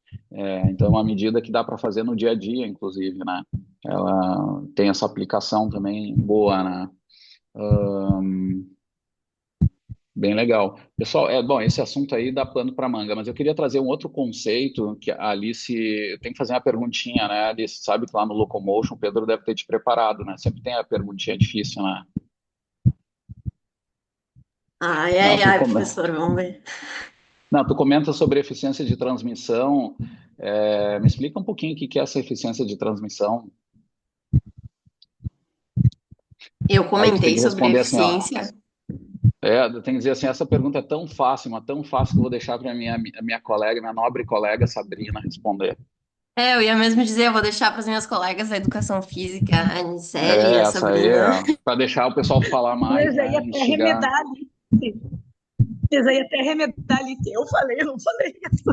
S1: Então é uma medida que dá para fazer no dia a dia, inclusive, né? Ela tem essa aplicação também boa, né? Bem legal. Pessoal, bom, esse assunto aí dá pano para manga, mas eu queria trazer um outro conceito que a Alice tem que fazer uma perguntinha, né? Alice, sabe que lá no Locomotion o Pedro deve ter te preparado, né? Sempre tem a perguntinha difícil, né?
S3: Ai,
S1: Não,
S3: ai, ai, professor, vamos ver.
S1: não, tu comenta sobre eficiência de transmissão. Me explica um pouquinho o que que é essa eficiência de transmissão.
S3: Eu
S1: Aí tu tem
S3: comentei
S1: que
S3: sobre
S1: responder assim, ó.
S3: eficiência.
S1: Eu tenho que dizer assim, essa pergunta é tão fácil, mas tão fácil que eu vou deixar para minha colega, minha nobre colega Sabrina responder.
S3: Eu ia mesmo dizer, eu vou deixar para as minhas colegas da educação física, a Anicele e a
S1: Essa aí,
S3: Sabrina.
S1: para deixar o pessoal falar mais,
S2: Eu já ia
S1: né?
S2: até
S1: Instigar.
S2: remedar ali. Eu já ia até remedar ali. Eu falei, eu não falei isso.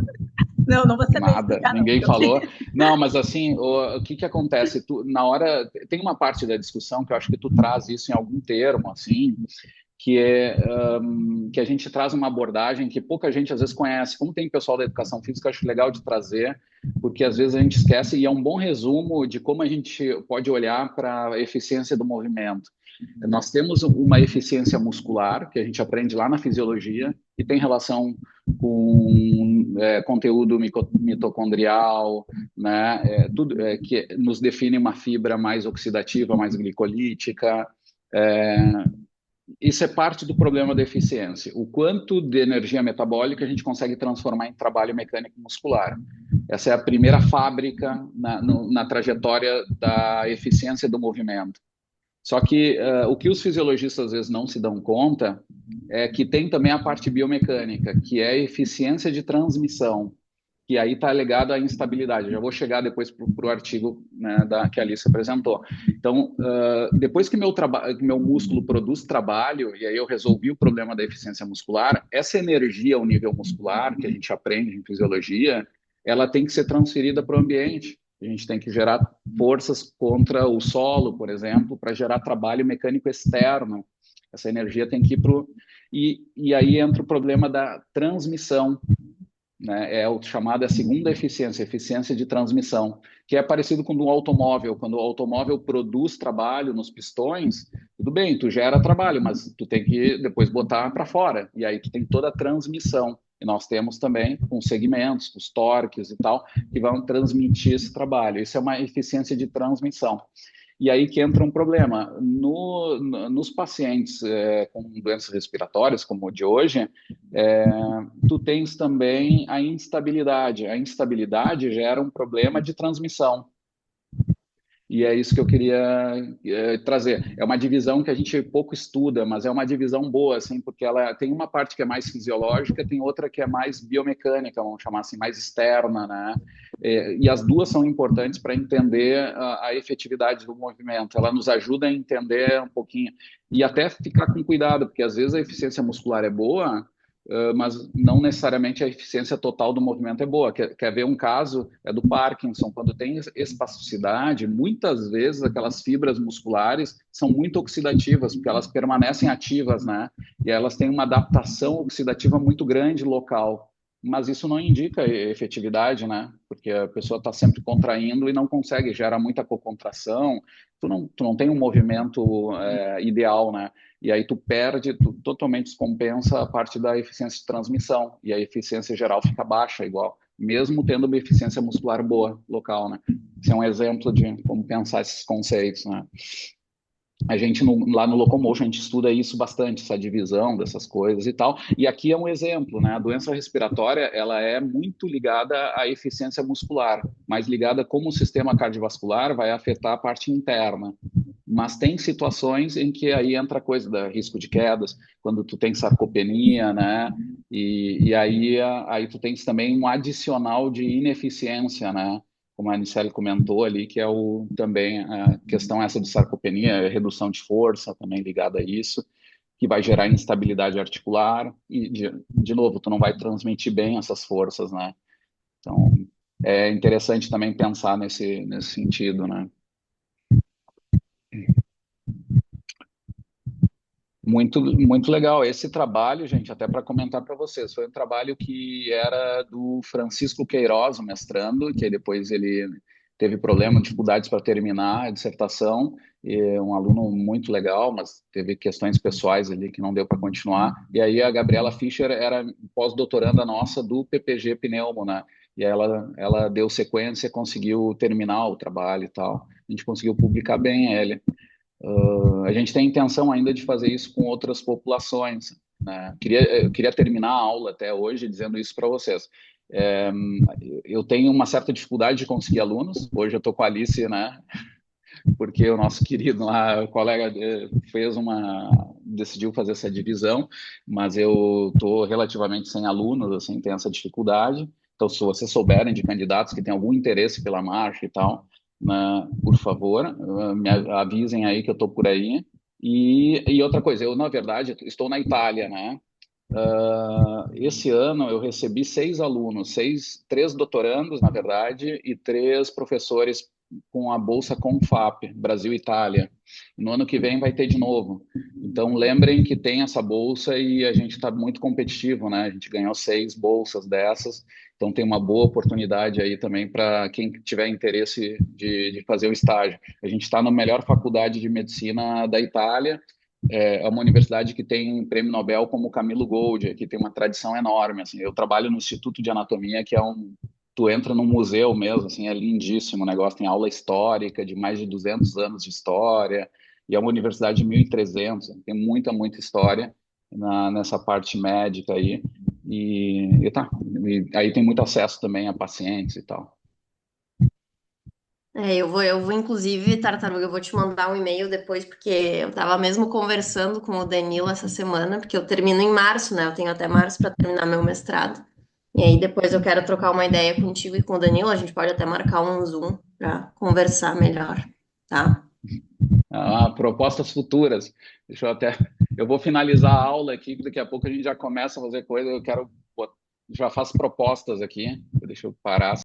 S2: Não, não vou saber
S1: Nada,
S2: explicar, não.
S1: ninguém falou. Não, mas assim, o que que acontece? Na hora, tem uma parte da discussão que eu acho que tu traz isso em algum termo, assim, que é que a gente traz uma abordagem que pouca gente às vezes conhece. Como tem pessoal da educação física, eu acho legal de trazer, porque às vezes a gente esquece e é um bom resumo de como a gente pode olhar para a eficiência do movimento. Nós temos uma eficiência muscular, que a gente aprende lá na fisiologia, e tem relação com conteúdo mitocondrial, né? Tudo que nos define uma fibra mais oxidativa, mais glicolítica. É, isso é parte do problema da eficiência. O quanto de energia metabólica a gente consegue transformar em trabalho mecânico muscular. Essa é a primeira fábrica na trajetória da eficiência do movimento. Só que o que os fisiologistas às vezes não se dão conta é que tem também a parte biomecânica, que é a eficiência de transmissão, que aí está ligado à instabilidade. Eu já vou chegar depois para o artigo, né, que a Alice apresentou. Então, depois que meu músculo produz trabalho, e aí eu resolvi o problema da eficiência muscular, essa energia ao nível muscular, que a gente aprende em fisiologia, ela tem que ser transferida para o ambiente. A gente tem que gerar forças contra o solo, por exemplo, para gerar trabalho mecânico externo. Essa energia tem que ir para o... E aí entra o problema da transmissão, né? É o chamado a segunda eficiência, eficiência de transmissão, que é parecido com o do automóvel. Quando o automóvel produz trabalho nos pistões, tudo bem, tu gera trabalho, mas tu tem que depois botar para fora. E aí tu tem toda a transmissão. E nós temos também com segmentos, com os torques e tal, que vão transmitir esse trabalho. Isso é uma eficiência de transmissão. E aí que entra um problema. Nos pacientes com doenças respiratórias, como o de hoje, é, tu tens também a instabilidade. A instabilidade gera um problema de transmissão. E é isso que eu queria trazer. É uma divisão que a gente pouco estuda, mas é uma divisão boa, assim, porque ela tem uma parte que é mais fisiológica, tem outra que é mais biomecânica, vamos chamar assim, mais externa, né? E as duas são importantes para entender a efetividade do movimento. Ela nos ajuda a entender um pouquinho e até ficar com cuidado, porque às vezes a eficiência muscular é boa, mas não necessariamente a eficiência total do movimento é boa. Quer ver um caso? É do Parkinson. Quando tem espasticidade, muitas vezes aquelas fibras musculares são muito oxidativas, porque elas permanecem ativas, né? E elas têm uma adaptação oxidativa muito grande local. Mas isso não indica efetividade, né? Porque a pessoa está sempre contraindo e não consegue, gera muita cocontração. Tu não tem um movimento ideal, né? E aí tu perde, tu totalmente descompensa a parte da eficiência de transmissão, e a eficiência geral fica baixa, igual, mesmo tendo uma eficiência muscular boa, local, né? Esse é um exemplo de como pensar esses conceitos, né? A gente, lá no Locomotion, a gente estuda isso bastante, essa divisão dessas coisas e tal. E aqui é um exemplo, né? A doença respiratória, ela é muito ligada à eficiência muscular, mais ligada como o sistema cardiovascular vai afetar a parte interna. Mas tem situações em que aí entra a coisa do risco de quedas, quando tu tem sarcopenia, né? E aí tu tens também um adicional de ineficiência, né? Como a Anicele comentou ali, que é também a questão essa de sarcopenia, redução de força também ligada a isso, que vai gerar instabilidade articular e, de novo, tu não vai transmitir bem essas forças, né? Então, é interessante também pensar nesse sentido, né? Muito, muito legal. Esse trabalho, gente, até para comentar para vocês, foi um trabalho que era do Francisco Queiroz, o mestrando, que depois ele teve problema, dificuldades para terminar a dissertação, e um aluno muito legal, mas teve questões pessoais ali que não deu para continuar. E aí a Gabriela Fischer era pós-doutoranda nossa do PPG Pneumo, né? E ela deu sequência, conseguiu terminar o trabalho e tal. A gente conseguiu publicar bem ele. A gente tem intenção ainda de fazer isso com outras populações. né? Eu queria terminar a aula até hoje dizendo isso para vocês. É, eu tenho uma certa dificuldade de conseguir alunos. Hoje eu estou com a Alice, né? Porque o nosso querido lá, o colega, decidiu fazer essa divisão, mas eu estou relativamente sem alunos, assim, tem essa dificuldade. Então, se vocês souberem de candidatos que têm algum interesse pela marcha e tal, né, por favor, me avisem aí que eu estou por aí. E outra coisa, eu, na verdade, estou na Itália, né? Esse ano eu recebi 6 alunos, três doutorandos, na verdade, e 3 professores com a bolsa Confap, Brasil e Itália. No ano que vem vai ter de novo. Então lembrem que tem essa bolsa e a gente está muito competitivo, né? A gente ganhou 6 bolsas dessas, então tem uma boa oportunidade aí também para quem tiver interesse de fazer o estágio. A gente está na melhor faculdade de medicina da Itália, é uma universidade que tem prêmio Nobel como o Camilo Golgi, que tem uma tradição enorme, assim. Eu trabalho no Instituto de Anatomia, que é tu entra num museu mesmo, assim, é lindíssimo o negócio, tem aula histórica de mais de 200 anos de história, e é uma universidade de 1300, tem muita história nessa parte médica aí, e aí tem muito acesso também a pacientes e tal.
S3: Eu vou, inclusive, Tartaruga, eu vou te mandar um e-mail depois, porque eu tava mesmo conversando com o Danilo essa semana, porque eu termino em março, né? Eu tenho até março para terminar meu mestrado. E aí depois eu quero trocar uma ideia contigo e com o Danilo, a gente pode até marcar um Zoom para conversar melhor, tá?
S1: Propostas futuras. Eu vou finalizar a aula aqui, que daqui a pouco a gente já começa a fazer coisa. Já faço propostas aqui. Deixa eu parar.